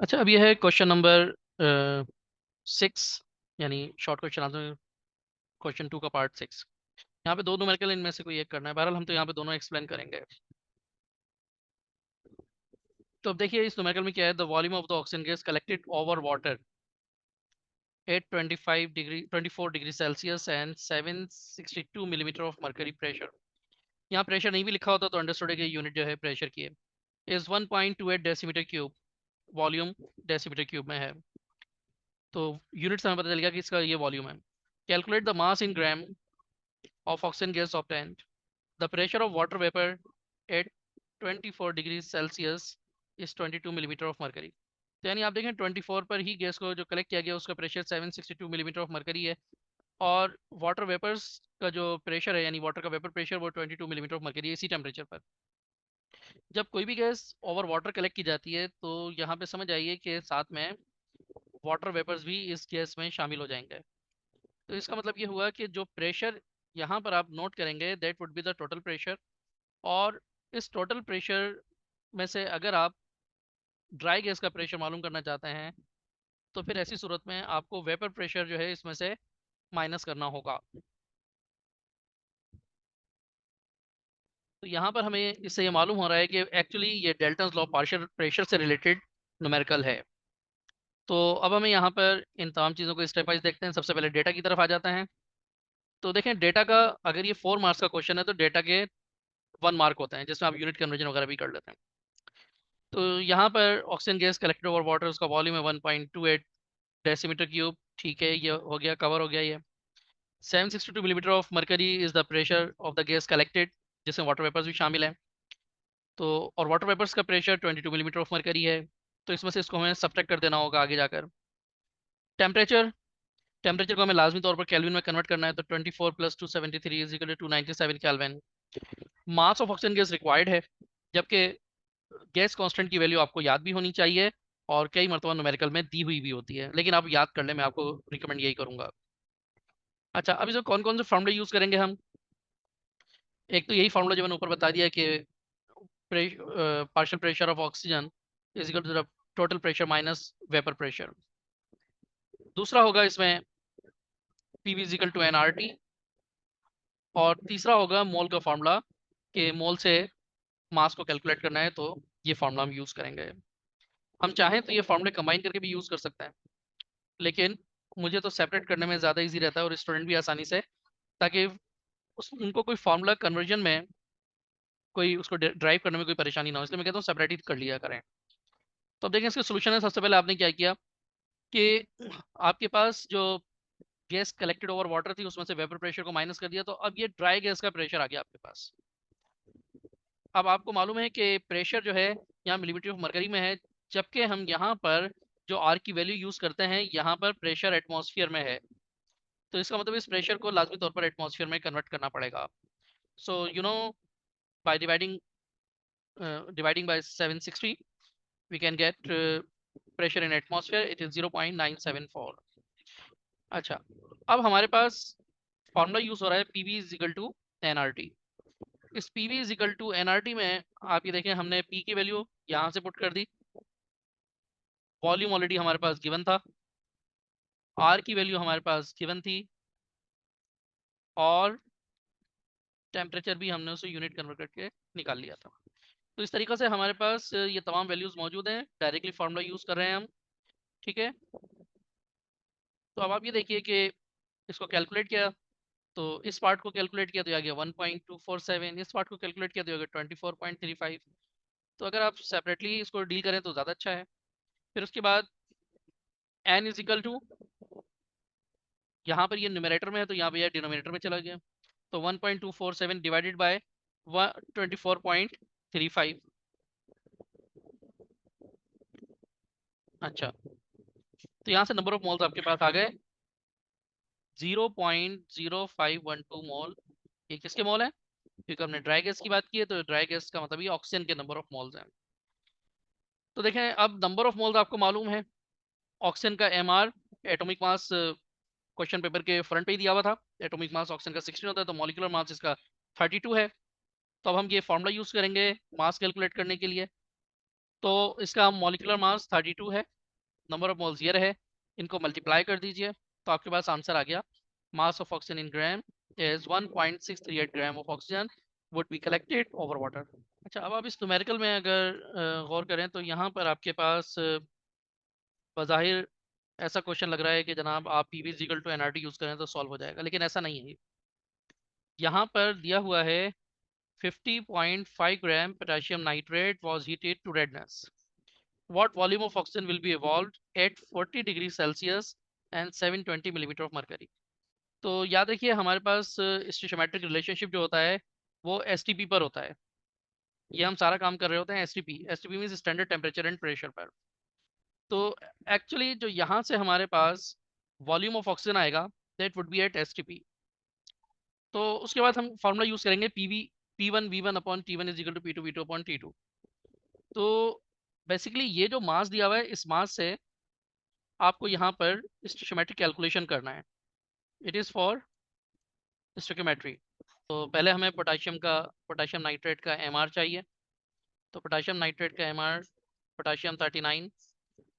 अच्छा, अब ये है क्वेश्चन नंबर 6, यानी शॉर्ट क्वेश्चन आंसर क्वेश्चन 2 का पार्ट 6। यहाँ पे दो न्यूमेरिकल इनमें से कोई एक करना है। बहरहाल हम तो यहाँ पे दोनों एक्सप्लेन करेंगे। तो अब देखिए इस न्यूमेरिकल में क्या है। The volume of the oxygen gas collected over water at 25 degree 24 degree Celsius and 762 millimetre of mercury pressure. यहाँ प्रेशर नहीं भी लिखा होता तो अंडरस्टूड है कि यूनिट जो है प्रेशर की है। Is 1.28 decimetre cube. Volume decimetre cube में है, तो यूनिट से हमें पता चल गया कि इसका ये वॉल्यूम है। Calculate the mass in gram of oxygen gas obtained. The pressure of water vapor at 24 degrees Celsius is 22 millimetre of mercury. तो यानी आप देखें 24 पर ही गैस को जो कलेक्ट किया गया उसका प्रेशर 762 मिलीमीटर ऑफ मरकरी है, और वाटर वेपर्स का जो प्रेशर है यानी वाटर का वेपर प्रेशर वो 22 मिलीमीटर ऑफ मरकरी है इसी टेम्परेचर पर। जब कोई भी गैस ओवर वाटर कलेक्ट की जाती है तो यहाँ पे समझ आइए कि साथ में वाटर वेपर्स भी इस गैस में शामिल हो जाएंगे। तो इसका मतलब ये हुआ कि जो प्रेशर यहाँ पर आप नोट करेंगे that would be the total pressure. और इस टोटल प्रेशर में से अगर आप ड्राई गैस का प्रेशर मालूम करना चाहते हैं तो फिर ऐसी सूरत में आपको वेपर प्रेशर जो है इसमें से माइनस करना होगा। तो यहाँ पर हमें इससे ये मालूम हो रहा है कि एक्चुअली ये डेल्टन्स लॉ पार्शियल प्रेशर से रिलेटेड न्यूमेरिकल है। तो अब हमें यहाँ पर इन तमाम चीज़ों को स्टेप वाइज देखते हैं। सबसे पहले डेटा की तरफ आ जाते हैं। तो देखें डेटा का, अगर ये 4 मार्क्स का क्वेश्चन है तो डेटा के 1 मार्क होते हैं जिसमें आप यूनिट कन्वर्जन वगैरह भी कर लेते हैं। तो यहाँ पर oxygen gas collected over water उसका वॉल्यूम है 1.28 डेसीमीटर क्यूब। ठीक है, ये हो गया, कवर हो गया ये। 762 millimetre of mercury is the pressure of the gas collected, जिसमें वाटर वेपर्स भी शामिल हैं। तो और वाटर वेपर्स का प्रेशर 22 मिलीमीटर ऑफ मरकरी है। तो इसमें से इसको हमें सब्ट्रैक्ट कर देना होगा आगे जाकर। टेम्परेचर, टेम्परेचर को हमें लाजमी तौर पर केल्विन में कन्वर्ट करना है। तो 24 + 273 is equal to 297 kelvin. Mass of oxygen gas required है, जबकि गैस कांस्टेंट की वैल्यू आपको याद भी होनी चाहिए और कई मरतबा न्यूमेरिकल में दी हुई भी होती है, लेकिन आप याद कर ले, मैं आपको रिकमेंड यही करूंगा। अच्छा, अब इसमें कौन कौन से फार्मूले यूज करेंगे हम। एक तो यही फार्मूला जो मैंने ऊपर बता दिया कि partial pressure of oxygen is equal to the total pressure minus vapour pressure. दूसरा होगा इसमें PV is equal to NRT. और तीसरा होगा मोल का फार्मूला, कि मोल से मास को कैलकुलेट करना है तो ये फार्मूला हम यूज करेंगे। हम चाहें तो ये फार्मूले कंबाइन करके भी यूज कर सकते हैं, लेकिन मुझे तो सेपरेट करने में ज़्यादा इजी रहता है और स्टूडेंट भी आसानी से, ताकि उनको कोई फार्मूला कन्वर्जन में, कोई उसको ड्राइव करने में कोई परेशानी ना हो, इसलिए मैं कहता हूँ सेपरेट ही कर लिया करें। तो अब देखें इसका सोल्यूशन है। सबसे पहले आपने क्या किया कि आपके पास जो गैस कलेक्टेड ओवर वाटर थी उसमें से वेपर प्रेशर को माइनस कर दिया, तो अब ये ड्राई गैस का प्रेशर आ गया आपके पास। अब आपको मालूम है कि प्रेशर जो है यहाँ मिलीमीटर ऑफ मरकरी में है, जबकि हम यहाँ पर जो आर की वैल्यू यूज करते हैं यहाँ पर प्रेशर एटमॉस्फेयर में है। तो इसका मतलब इस प्रेशर को लाजमी तौर पर एटमॉस्फेयर में कन्वर्ट करना पड़ेगा। So you know, by dividing by 760 we can get pressure in atmosphere, it is 0.974। अच्छा, अब हमारे पास फॉर्मूला यूज हो रहा है PV is equal to NRT. इस PV is equal to NRT में आप ये देखें, हमने पी की वैल्यू यहाँ से पुट कर दी, वॉल्यूम ऑलरेडी हमारे पास गिवन था, आर की वैल्यू हमारे पास गिवन थी, और टेम्परेचर भी हमने उसे यूनिट कन्वर्ट करके निकाल लिया था। तो इस तरीके से हमारे पास ये तमाम वैल्यूज मौजूद हैं, डायरेक्टली फार्मूला यूज कर रहे हैं हम। ठीक है, तो अब आप ये देखिए कि इसको कैलकुलेट किया तो इस पार्ट को कैलकुलेट किया तो आ गया 1.247, इस पार्ट को कैलकुलेट किया तो आ गया 24.35। तो अगर आप सेपरेटली इसको डील करें तो ज़्यादा अच्छा है। फिर उसके बाद n इज इक्वल टू, यहाँ पर ये न्यूमरेटर में है तो यहाँ पे यह डिनोमिनेटर में चला गया, तो 1.247 डिवाइडेड बाय 24.35। अच्छा, तो यहाँ से नंबर ऑफ मोल्स आपके पास आ गए 0.0512 मोल। ये किसके मोल है, क्योंकि हमने ड्राई गैस की बात की है, तो ड्राई गैस का मतलब ये ऑक्सीजन के नंबर ऑफ मोल्स हैं। तो देखें अब नंबर ऑफ मोल्स आपको मालूम है। ऑक्सीजन का MR, atomic mass, question paper के फ्रंट पे ही दिया हुआ था। एटॉमिक मास ऑक्सीजन का 16 होता है, तो मॉलिक्यूलर मास इसका 32 है। तो अब हम ये फॉर्मूला यूज करेंगे मास कैलकुलेट करने के लिए। तो इसका मॉलिक्यूलर मास 32 है, नंबर ऑफ मोल्स ये रहे, इनको मल्टीप्लाई कर दीजिए तो आपके पास आंसर आ गया। मास of oxygen in gram is 1.638 gram of oxygen would be collected over water. अच्छा, अब आप इस न्यूमेरिकल में अगर गौर करें तो यहाँ पर आपके पास बज़ाहिर ऐसा क्वेश्चन लग रहा है कि जनाब आप P V equal to NRT use करें तो सॉल्व हो जाएगा, लेकिन ऐसा नहीं है। यहाँ पर दिया हुआ है 50.5 gram potassium nitrate was heated to redness. What volume of oxygen will be evolved at 40 degree Celsius and 720 millimetre of mercury. तो याद रखिए हमारे पास स्टोइचोमेट्रिक रिलेशनशिप जो होता है वो एसटीपी पर होता है। ये हम सारा काम कर रहे होते हैं STP. STP means standard temperature and pressure पर। तो एक्चुअली जो यहाँ से हमारे पास वॉल्यूम ऑफ ऑक्सीजन आएगा that would be at STP. तो उसके बाद हम फार्मूला यूज करेंगे PV P1 V1 upon T1 is equal to P2 V2 upon T2। तो बेसिकली ये जो मास दिया हुआ है इस मास से आपको यहाँ पर स्टोइचोमेट्रिक कैलकुलेशन करना है। It is for stoichiometry. तो पहले हमें पोटेशियम नाइट्रेट का एमआर चाहिए। तो पोटेशियम नाइट्रेट का एमआर पोटेशियम 39,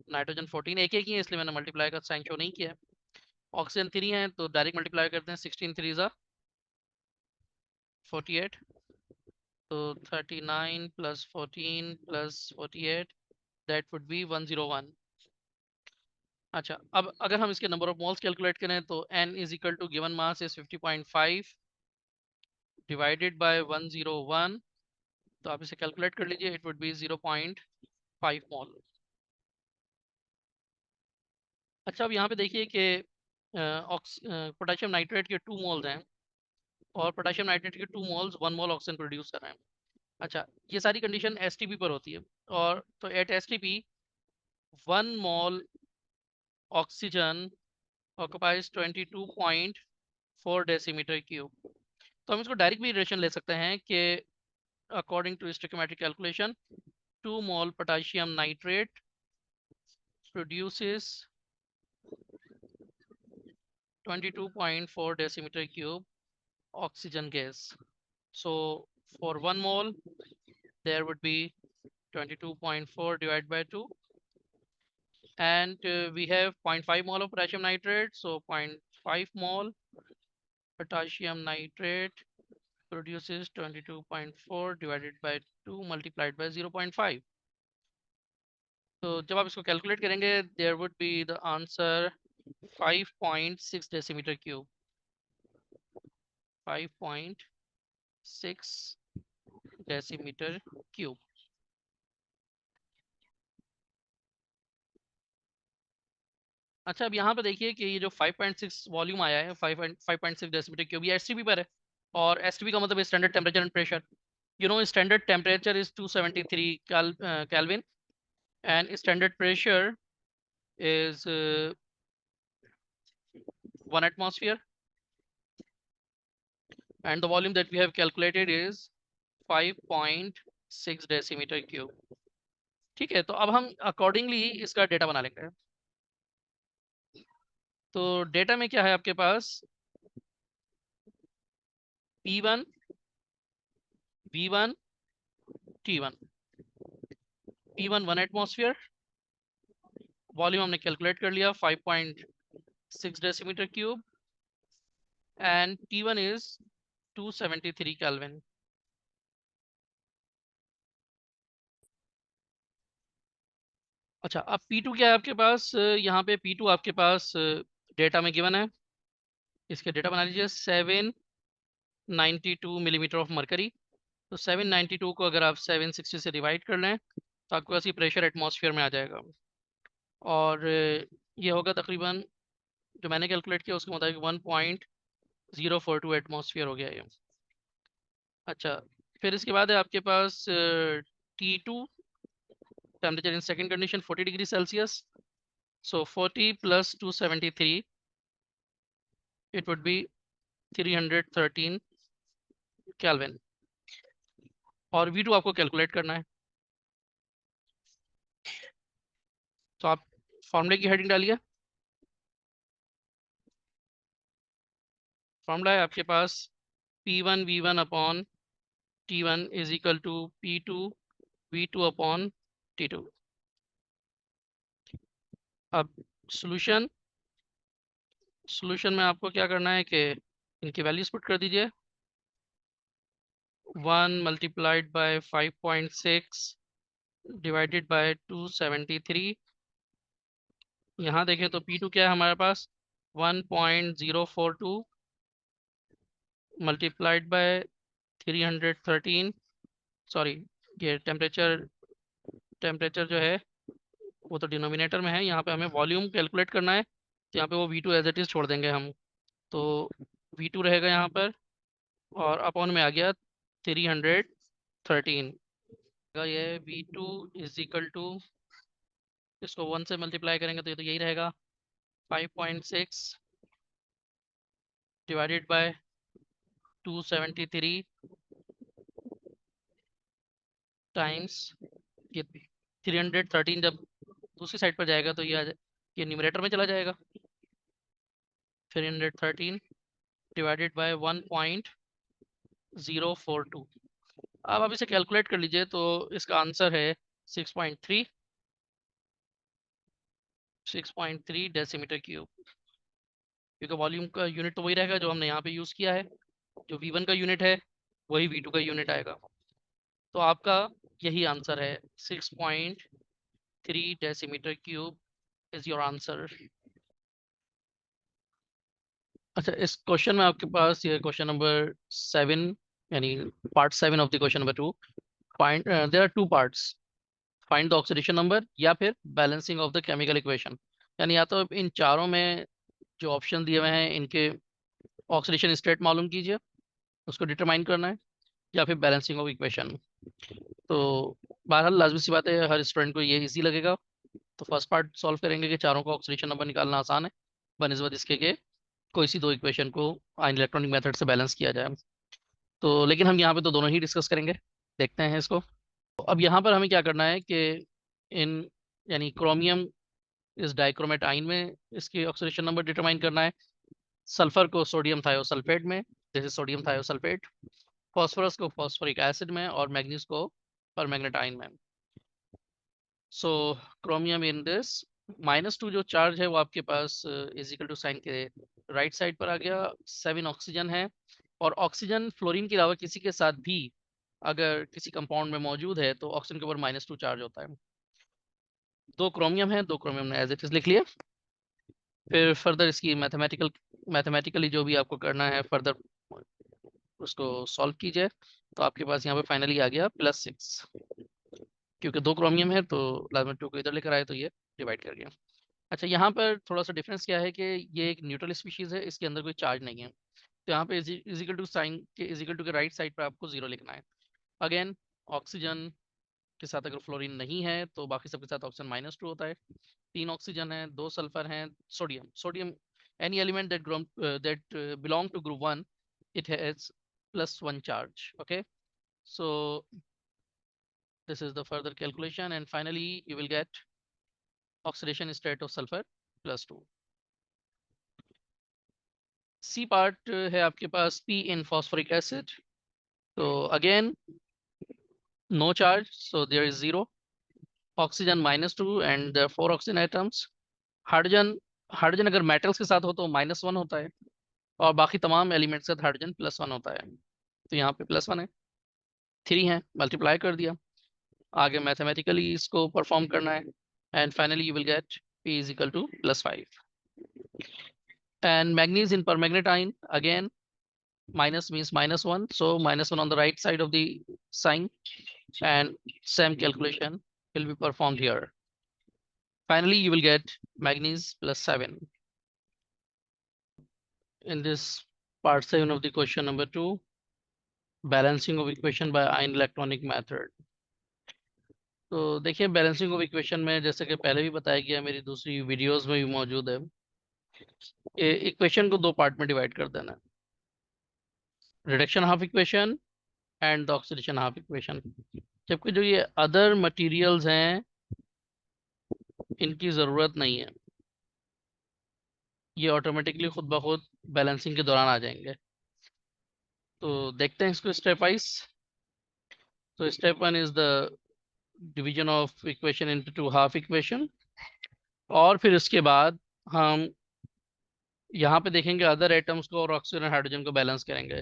नाइट्रोजन 14, एक एक ही है इसलिए मैंने मल्टीप्लाई का साइन शो नहीं किया। ऑक्सीजन 3 है तो डायरेक्ट मल्टीप्लाई करते हैं, 16 3 ज़ा 48, तो 39 plus 14 plus 48 that would B 101। अच्छा, अब अगर हम इसके नंबर ऑफ मोल्स कैलकुलेट करें तो n is equal to given mass is 50.5 divided by 101। तो आप इसे कैलकुलेट कर लीजिए, इट वुड बी 0.5 मोल। अच्छा, अब यहाँ पे देखिए कि पोटेशियम नाइट्रेट के 2 मोल्स हैं और पोटेशियम नाइट्रेट के 2 मोल्स 1 मोल ऑक्सीजन प्रोड्यूस कर रहे हैं। अच्छा, ये सारी कंडीशन एसटीपी पर होती है। और तो at STP 1 mole oxygen occupies 22.4 decimetre cube. तो हम इसको डायरेक्ट भी रिलेशन ले सकते हैं कि according to stoichiometric calculation 2 mole potassium nitrate produces 22.4 decimeter cube oxygen gas. So for 1 mole there would be 22.4 divided by 2, and we have 0.5 mole of potassium nitrate, so 0.5 mole potassium nitrate produces 22.4 divided by 2 multiplied by 0.5. तो जब आप इसको calculate करेंगे there would be the answer 5.6 decimetre cube. 5.6 decimetre cube. अच्छा, अब यहाँ पे देखिए कि ये जो 5.6 वॉल्यूम आया है 5.6 डेसीमीटर क्यूब, ये एसटीपी पर है। और एसटीपी का मतलब standard temperature and pressure. You know standard temperature is 273 Kelvin and standard pressure is 1 atmosphere, and the volume that we have calculated is 5.6 decimetre cube. ठीक है, तो अब हम अकॉर्डिंगली इसका डेटा बना लेंगे। तो डेटा में क्या है आपके पास, P1 V1 T1। P1 1 atmosphere, volume हमने कैलकुलेट कर लिया 5.6 decimetre cube, and T1 is 273 kelvin. अच्छा, अब P2 क्या है आपके पास, यहाँ पे P2 आपके पास डेटा में गिवन है। इसके डेटा बना लीजिए 792 मिलीमीटर ऑफ मरकरी। तो 792 को अगर आप 760 से डिवाइड कर लें तो आपके पास ये प्रेशर एटमॉस्फेयर में आ जाएगा। और ये होगा तकरीबन, जो मैंने कैलकुलेट किया उसके मुताबिक 1.042 एटमॉस्फेयर हो गया ये। अच्छा, फिर इसके बाद है आपके पास T2 temperature in second condition 40 degree Celsius. So 40 plus 273 it would be 313 kelvin. और V2 आपको कैलकुलेट करना है। तो आप फॉर्मूले की हेडिंग डालिए। फॉर्मूला है आपके पास P1 V1 upon T1 is equal to P2 V2 upon T2। अब सॉल्यूशन में आपको क्या करना है कि इनकी वैल्यूज पुट कर दीजिए। 1 मल्टीप्लाइड बाय 5.6 डिवाइडेड बाय 273। यहाँ देखें तो P2 क्या है हमारे पास 1.042 मल्टीप्लाइड बाय 313। सॉरी, ये टेम्परेचर जो है वो तो डिनोमिनेटर में है, यहाँ पे हमें वॉल्यूम कैलकुलेट करना है, तो यहाँ पे वो V2 एज इट इज़ छोड़ देंगे हम। तो V2 रहेगा यहाँ पर, और अपॉन में आ गया 313। ये V2 इज इक्वल टू, इसको 1 से मल्टीप्लाई करेंगे तो ये तो यही रहेगा 5.6 डिवाइडेड बाय 273 टाइम्स ये 313। जब दूसरी साइड पर जाएगा तो ये न्यूमरेटर में चला जाएगा। 313 डिवाइडेड बाय 1.042। अब आप इसे कैलकुलेट कर लीजिए तो इसका आंसर है 6.3 डेसीमीटर क्यूब, क्योंकि वॉल्यूम का यूनिट तो वही रहेगा जो हमने यहाँ पे यूज़ किया है। जो V1 का यूनिट है वही V2 का यूनिट आएगा। तो आपका यही आंसर है, 6.3 decimetre cube is your answer. अच्छा, इस क्वेश्चन में आपके पास ये क्वेश्चन नंबर 7, यानी part 7 of the question number 2। Find there are 2 parts, find the oxidation number या फिर balancing of the chemical equation. यानी या तो इन चारों में जो ऑप्शन दिए हुए हैं इनके ऑक्सीडेशन स्टेट मालूम कीजिए, उसको डिटरमाइन करना है, या फिर बैलेंसिंग ऑफ इक्वेशन। तो बहरहाल लाजमी सी बात है, हर स्टूडेंट को ये इजी लगेगा। तो फर्स्ट पार्ट सॉल्व करेंगे कि चारों का ऑक्सीडेशन नंबर निकालना आसान है बनिस्बत इसके के कोई सी दो इक्वेशन को आयन इलेक्ट्रॉनिक मेथड से बैलेंस किया जाए। तो लेकिन हम यहाँ पे तो दोनों ही डिस्कस करेंगे, देखते हैं इसको। तो अब यहाँ पर हमें क्या करना है कि इन, यानी क्रोमियम इस डाइक्रोमेट आयन में इसकी ऑक्सीडेशन नंबर डिटरमाइन करना है। सल्फर को सोडियम थायोसल्फेट में, जैसे सोडियम थायोसल्फेट। फॉस्फोरस को फॉस्फोरिक एसिड में, और मैग्नीज को परमैंगनेट आयन में। सो क्रोमियम इन दिस -2 जो चार्ज है वो आपके पास इज इक्वल टू साइन के राइट साइड पर आ गया। 7 ऑक्सीजन है, और ऑक्सीजन फ्लोरीन के अलावा किसी के साथ भी अगर किसी कंपाउंड में मौजूद है तो ऑक्सीजन के ऊपर -2 चार्ज होता है। 2 क्रोमियम है, 2 क्रोमियम ने एज इट इज लिख लिया। फिर फर्दर इसकी मैथमेटिकली जो भी आपको करना है फर्दर उसको सॉल्व कीजिए। तो आपके पास यहाँ पे फाइनली आ गया +6, क्योंकि 2 क्रोमियम है तो लाजमी 2 को इधर लेकर आए तो ये डिवाइड कर गया। अच्छा, यहाँ पर थोड़ा सा डिफरेंस क्या है कि ये एक न्यूट्रल स्पीशीज है, इसके अंदर कोई चार्ज नहीं है। तो यहाँ पे इजिकल टू साइन के इजिकल टू के राइट साइड पर आपको 0 लिखना है। अगेन, ऑक्सीजन के साथ अगर फ्लोरीन नहीं है तो बाकी सबके साथ ऑक्सीजन -2 होता है। 3 ऑक्सीजन है, 2 सल्फर हैं, sodium any element that belong to group 1 it has +1 charge. Okay, so this is the further calculation, and finally you will get oxidation state of sulfur +2. C part है आपके पास P in phosphoric acid. So again, no charge, so there is 0. Oxygen -2 and there are 4 oxygen atoms. Hydrogen अगर metals के साथ हो तो -1 होता है, और बाकी तमाम एलिमेंट्स के साथ हाइड्रोजन +1 होता है। तो यहाँ पे +1 है, 3 है, मल्टीप्लाई कर दिया। आगे मैथमेटिकली इसको परफॉर्म करना है, and finally you will get P is equal to +5. And manganese in permanganate ion, again minus means -1, so -1 on the right side of the sign, and same calculation will be performed here. Finally you will get manganese +7. In this part 7 of the question number 2, balancing of equation by ion electronic method. तो देखिए, balancing of equation में जैसे कि पहले भी बताया गया, मेरी दूसरी वीडियोस में भी मौजूद है, इक्वेशन को 2 पार्ट में डिवाइड कर देना, reduction half equation and the oxidation half equation. जबकि जो ये अदर मटेरियल्स हैं इनकी ज़रूरत नहीं है, ये ऑटोमेटिकली खुद ब खुद बैलेंसिंग के दौरान आ जाएंगे। तो देखते हैं इसको स्टेप वाइज। तो step 1 is the division of equation into 2 half equation. और फिर उसके बाद हम यहाँ पे देखेंगे अदर एटम्स को और ऑक्सीजन और हाइड्रोजन को बैलेंस करेंगे।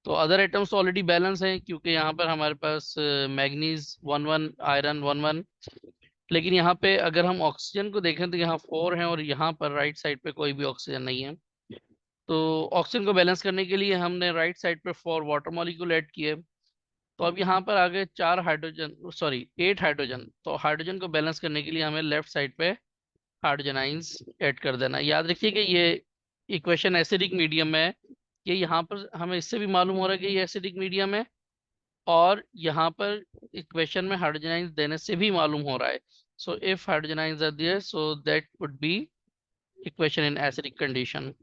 तो अदर एटम्स तो ऑलरेडी बैलेंस हैं, क्योंकि यहाँ पर हमारे पास मैग्नीज 1 1, आयरन 1 1। लेकिन यहाँ पे अगर हम ऑक्सीजन को देखें तो यहाँ 4 हैं और यहाँ पर राइट साइड पे कोई भी ऑक्सीजन नहीं है। तो ऑक्सीजन को बैलेंस करने के लिए हमने राइट साइड पे 4 वाटर मॉलिक्यूल ऐड किए। तो अब यहाँ पर आ गए 4 हाइड्रोजन, सॉरी 8 हाइड्रोजन। तो हाइड्रोजन को बैलेंस करने के लिए हमें लेफ्ट साइड पे हाइड्रोजन आइंस ऐड कर देना। याद रखिए कि ये इक्वेशन एसिडिक मीडियम है। ये यहाँ पर हमें इससे भी मालूम हो रहा है कि ये एसिडिक मीडियम है, और यहाँ पर इक्वेशन में हाइड्रोजन आइंस देने से भी मालूम हो रहा है। So if hydrogen ions are there, so that would be equation in acidic condition.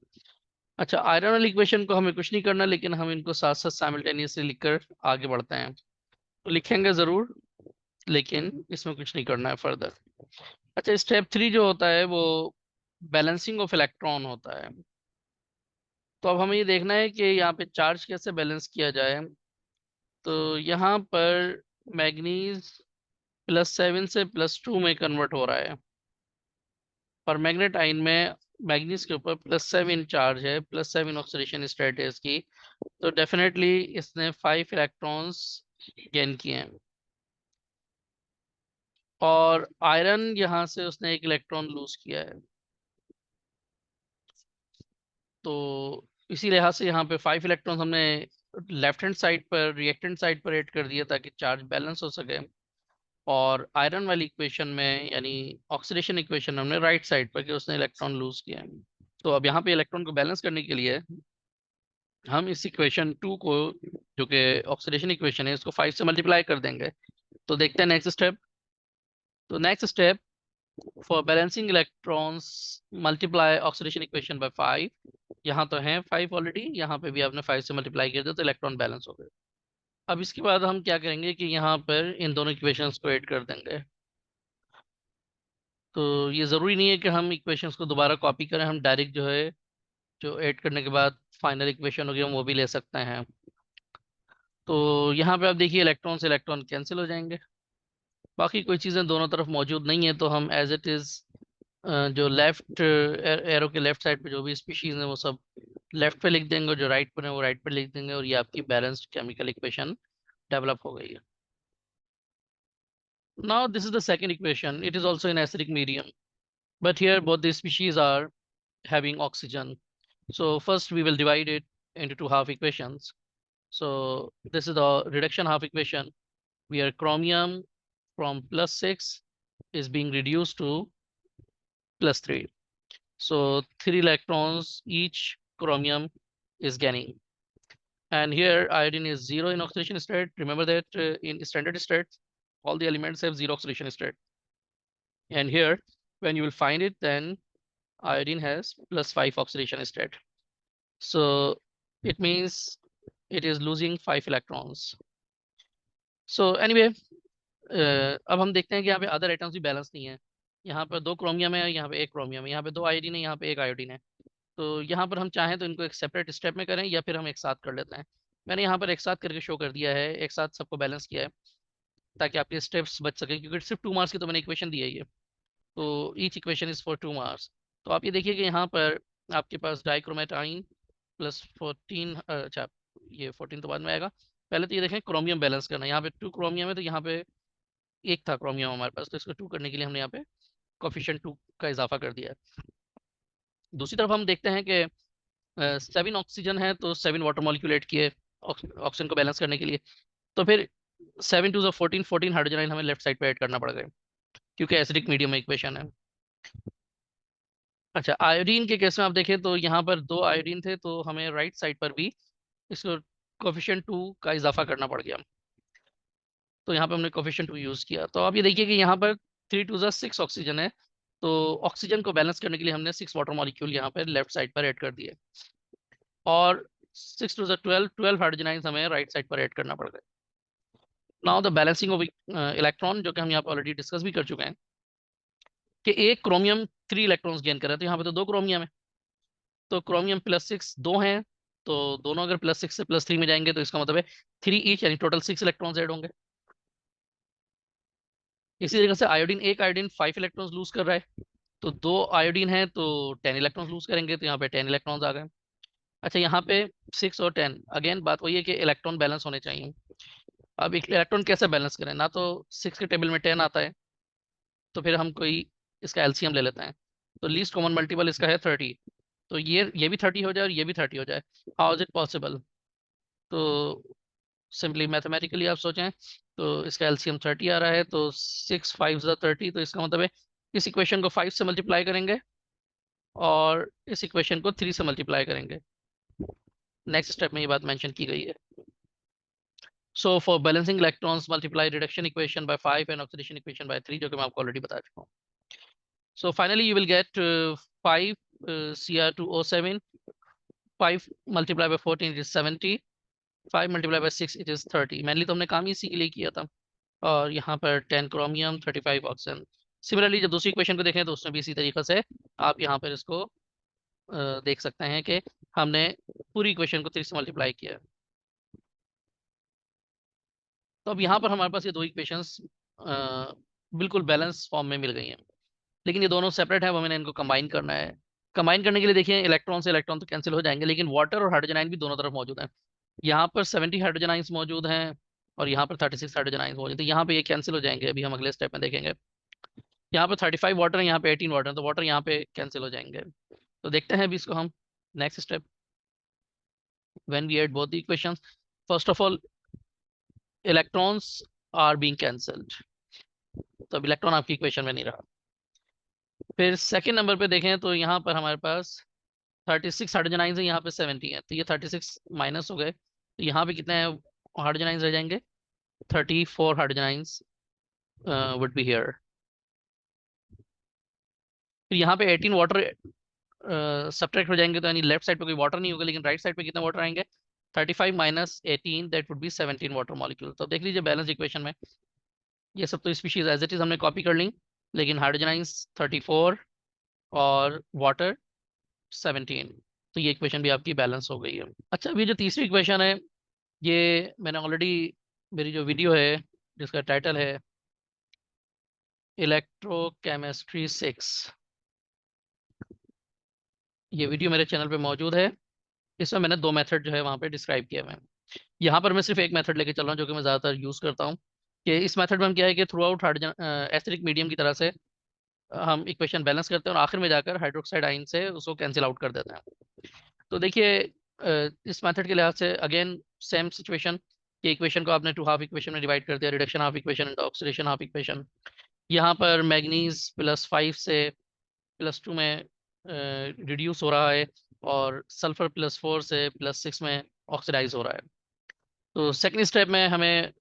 अच्छा, आयरन वाली इक्वेशन को हमें कुछ नहीं करना, लेकिन हम इनको साथ साथ साइमल्टेनियसली लिखकर आगे बढ़ते हैं। तो लिखेंगे जरूर, लेकिन इसमें कुछ नहीं करना है फर्दर। अच्छा, स्टेप 3 जो होता है वो बैलेंसिंग ऑफ इलेक्ट्रॉन होता है। तो अब हमें ये देखना है कि यहाँ पे चार्ज कैसे बैलेंस किया जाए। तो यहाँ पर मैग्नीज +7 से +2 में कन्वर्ट हो रहा है। और मैग्नेट आयन में मैग्नीज के ऊपर +7 चार्ज है, +7 ऑक्सीडेशन स्टेट है इसकी। तो डेफिनेटली इसने 5 इलेक्ट्रॉन्स गेन किए हैं। और आयरन यहाँ से उसने 1 इलेक्ट्रॉन लूज किया है। तो इसी लिहाज से यहाँ पे 5 इलेक्ट्रॉन हमने लेफ्ट हैंड साइड पर, रिएक्टेंट साइड पर ऐड कर दिया ताकि चार्ज बैलेंस हो सके। और आयरन वाली इक्वेशन में, यानी ऑक्सीडेशन इक्वेशन, हमने राइट साइड पर कि उसने इलेक्ट्रॉन लूज किया है। तो अब यहाँ पे इलेक्ट्रॉन को बैलेंस करने के लिए हम इस इक्वेशन 2 को, जो कि ऑक्सीडेशन इक्वेशन है, इसको 5 से मल्टीप्लाई कर देंगे। तो देखते हैं नेक्स्ट स्टेप। तो next step, for balancing electrons multiply oxidation equation by 5। यहाँ तो है 5 ऑलरेडी, यहाँ पे भी आपने 5 से मल्टीप्लाई कर दिया तो इलेक्ट्रॉन बैलेंस हो गए। अब इसके बाद हम क्या करेंगे कि यहाँ पर इन दोनों इक्वेशंस को ऐड कर देंगे। तो ये ज़रूरी नहीं है कि हम इक्वेशंस को दोबारा कॉपी करें, हम डायरेक्ट जो है, जो ऐड करने के बाद फाइनल इक्वेशन होगी हम वो भी ले सकते हैं। तो यहाँ पे आप देखिए इलेक्ट्रॉन से इलेक्ट्रॉन कैंसिल हो जाएंगे। बाकी कोई चीज़ें दोनों तरफ मौजूद नहीं है, तो हम एज इट इज़ जो लेफ्ट एरो के लेफ्ट साइड पे जो भी स्पीशीज है वो सब लेफ्ट पे लिख देंगे, और जो राइट पर है वो राइट पे लिख देंगे, और ये आपकी बैलेंस्ड केमिकल इक्वेशन डेवलप हो गई है। Now this is the second equation. It is also in acidic medium, but here both the species are having oxygen. So first we will divide it into two half equations. So this is the reduction half equation, where chromium from +6 is being reduced to +3. So 3 electrons each chromium is gaining. And here iodine is 0 in oxidation state. Remember that in standard state, all the elements have 0 oxidation state. And here, when you will find it, then iodine has +5 oxidation state. So it means it is losing 5 electrons. So anyway, अब हम देखते हैं कि यहाँ पे other atoms भी balance नहीं है। यहाँ पर 2 क्रोमियम है, यहाँ पे 1 क्रोमियम है, यहाँ पे 2 आयोडीन है, यहाँ पे 1 आयोडीन है। तो यहाँ पर हम चाहें तो इनको एक सेपरेट स्टेप में करें, या फिर हम एक साथ कर लेते हैं। मैंने यहाँ पर एक साथ करके शो कर दिया है, एक साथ सबको बैलेंस किया है, ताकि आपके स्टेप्स बच सके, क्योंकि सिर्फ 2 मार्क्स की तो मैंने इक्वेशन दी है ये। तो each equation is for 2 marks. तो आप ये देखिए कि यहाँ पर आपके पास डाइक्रोमेटाइन +14, अच्छा ये 14 तो बाद में आएगा। पहले तो ये देखें क्रोमियम बैलेंस करना। यहाँ पे 2 क्रोमियम है, तो यहाँ पे 1 था क्रोमियम हमारे पास, तो इसको 2 करने के लिए हमने यहाँ पे कोफिशिएंट 2 का इजाफा कर दिया है। दूसरी तरफ हम देखते हैं कि 7 ऑक्सीजन है, तो 7 वाटर मॉलिक्यूल ऐड किए ऑक्सीजन को बैलेंस करने के लिए। तो फिर 7 2 14, 14 हाइड्रोजन हमें लेफ्ट साइड पे ऐड करना पड़ गया, क्योंकि एसिडिक मीडियम में इक्वेशन है। अच्छा, आयोडीन के केस में आप देखें तो यहाँ पर 2 आयोडीन थे, तो हमें राइट साइड पर भी इसको कोफिशिएंट 2 का इजाफा करना पड़ गया। तो यहाँ पे हमने कोफिशिएंट 2 यूज किया। तो आप ये देखिए कि यहाँ पर 3 2 6 ऑक्सीजन है। तो ऑक्सीजन को बैलेंस करने के लिए हमने 6 वाटर मॉलिक्यूल यहाँ पर लेफ्ट साइड पर ऐड कर दिए, और 6 2 12 12 हाइड्रोजन आयंस हमें राइट साइड पर ऐड करना पड़ गए। Now the balancing of electron, जो कि हम यहाँ पर ऑलरेडी डिस्कस भी कर चुके हैं, कि एक क्रोमियम 3 इलेक्ट्रॉन्स गेन कर रहा है। तो यहाँ पे तो 2 क्रोमियम है, तो क्रोमियम +6 2 हैं, तो दोनों अगर +6 से +3 में जाएंगे तो इसका मतलब है 3 ईच, यानी टोटल 6 इलेक्ट्रॉन्स ऐड होंगे। इसी तरीके से आयोडीन 1 आयोडीन 5 इलेक्ट्रॉन्स लूज कर रहा है, तो 2 आयोडीन है तो 10 इलेक्ट्रॉन्स लूज करेंगे, तो यहाँ पे 10 इलेक्ट्रॉन्स आ गए। अच्छा, यहाँ पे 6 और 10, अगेन बात वही है कि इलेक्ट्रॉन बैलेंस होने चाहिए। अब इलेक्ट्रॉन कैसे बैलेंस करें, ना तो 6 के टेबल में 10 आता है, तो फिर हम कोई इसका एलसीएम ले लेते हैं। तो लीस्ट कॉमन मल्टीपल इसका है 30, तो ये भी 30 हो जाए और ये भी 30 हो जाए। How is it possible? तो सिंपली मैथमेटिकली आप सोचें, तो इसका एलसीएम 30 आ रहा है, तो 6 5 30, तो इसका मतलब है इस इक्वेशन को 5 से मल्टीप्लाई करेंगे और इस इक्वेशन को 3 से मल्टीप्लाई करेंगे। नेक्स्ट स्टेप में ये बात मेंशन की गई है। So for balancing electrons multiply reduction equation by 5 and oxidation equation by 3, जो कि मैं आपको ऑलरेडी बता चुका हूँ। So finally you will get 5 Cr2O7, 5 multiply by 14 it is 70, 5 multiply by 6 it is 30। Mainly तो हमने काम इसी के लिए किया था। और यहाँ पर 10 क्रोमियम, 35 ऑक्सीजन। सिमिलरली जब दूसरी इक्वेशन को देखें तो उसमें भी इसी तरीके से आप यहाँ पर इसको देख सकते हैं कि हमने पूरी इक्वेशन को 3 से मल्टीप्लाई किया है। तो अब यहाँ पर हमारे पास ये दो इक्वेशंस बिल्कुल बैलेंस फॉर्म में मिल गई हैं, लेकिन ये दोनों सेपरेट है, वो मैंने इनको कंबाइन करना है। कंबाइन करने के लिए देखिए, इलेक्ट्रॉन से इलेक्ट्रॉन तो कैंसिल हो जाएंगे, लेकिन वाटर और हाइड्रोजन आयन भी दोनों तरफ मौजूद हैं। यहाँ पर 70 हाइड्रोजन आयंस मौजूद हैं और यहाँ पर 36 हाइड्रोजन आयंस मौजूद हैं। यहाँ पे ये कैंसिल हो जाएंगे, अभी हम अगले स्टेप में देखेंगे। यहाँ पर 35 वाटर है, यहाँ पे 18 वाटर है, तो वाटर यहाँ पे कैंसिल हो जाएंगे। तो देखते हैं अभी इसको हम। Next step, when we add both the equations, first of all electrons are being cancelled, तो अब इलेक्ट्रॉन आपकी इक्वेशन में नहीं रहा। फिर सेकेंड नंबर पे देखें तो यहाँ पर हमारे पास 36 हाइड्रोजन आयंस है, यहाँ पे 70 है, तो ये 36 माइनस हो गए, तो यहाँ पे कितने हाइड्रोजन आयंस रह जाएंगे? 34 hydrogen ions would be here. फिर यहाँ पे 18 वाटर सब्ट्रैक्ट हो जाएंगे, तो यानी लेफ्ट साइड पे कोई वाटर नहीं होगा, लेकिन राइट साइड पे कितने वाटर आएंगे? 35 minus 18, that would B 17 water molecule. तो देख लीजिए बैलेंस इक्वेशन में ये सब तो स्पीशीज एज इट इज हमने कॉपी कर ली, लेकिन हाइड्रोजन आयंस 34 और वाटर 17, तो ये इक्वेशन भी आपकी बैलेंस हो गई है। अच्छा, अभी जो तीसरी इक्वेशन है, ये मैंने ऑलरेडी, मेरी जो वीडियो है जिसका टाइटल है इलेक्ट्रोकेमिस्ट्री 6, ये वीडियो मेरे चैनल पे मौजूद है। इसमें मैंने दो मेथड जो है वहाँ पे डिस्क्राइब किए हुए हैं। यहाँ पर मैं सिर्फ एक मेथड लेके चल रहा हूँ जो कि मैं ज़्यादातर यूज़ करता हूँ, कि इस मेथड में हम क्या है कि through out hydrogen acidic medium की तरह से हम इक्वेशन बैलेंस करते हैं और आखिर में जाकर हाइड्रोक्साइड आयन से उसको कैंसिल आउट कर देते हैं। तो देखिए, इस मेथड के लिहाज से अगेन सेम सिचुएशन, कि इक्वेशन को आपने टू हाफ इक्वेशन में डिवाइड कर दिया, reduction half equation and oxidation half equation. यहाँ पर मैग्नीज +5 से +2 में रिड्यूस हो रहा है और सल्फर +4 से +6 में ऑक्सीडाइज हो रहा है। तो सेकंड स्टेप में हमें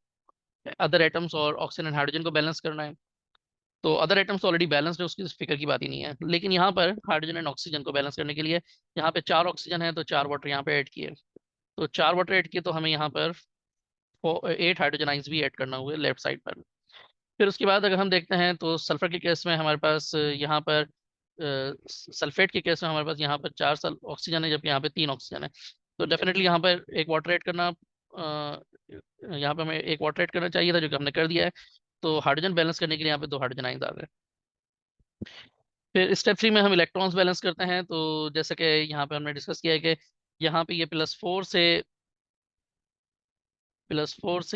अदर एटम्स और ऑक्सीजन एंड हाइड्रोजन को बैलेंस करना है। तो अदर एटम्स ऑलरेडी बैलेंस्ड है, उसकी फिक्र की बात ही नहीं है, लेकिन यहाँ पर हाइड्रोजन एंड ऑक्सीजन को बैलेंस करने के लिए यहाँ पे 4 ऑक्सीजन है, तो 4 वाटर यहाँ पे ऐड किए। तो 4 वाटर ऐड किए, तो हमें यहाँ पर 8 हाइड्रोजन आइंस भी ऐड करना हुए लेफ्ट साइड पर। फिर उसके बाद अगर हम देखते हैं तो सल्फर के केस में हमारे पास यहाँ पर सल्फेट के केस में हमारे पास यहाँ पर 4 ऑक्सीजन है, जबकि यहाँ पे 3 ऑक्सीजन है। तो डेफिनेटली यहाँ पर एक वाटर ऐड करना, यहाँ पे हमें एक वाटर ऐड करना चाहिए था, जो कि हमने कर दिया है। तो हाइड्रोजन बैलेंस करने के लिए यहाँ पे 2 हाइड्रोजन आइंस आ गए। फिर स्टेप 3 में हम इलेक्ट्रॉन्स बैलेंस करते हैं। तो जैसे कि यहाँ पे हमने डिस्कस किया है कि यहाँ पे ये +4 से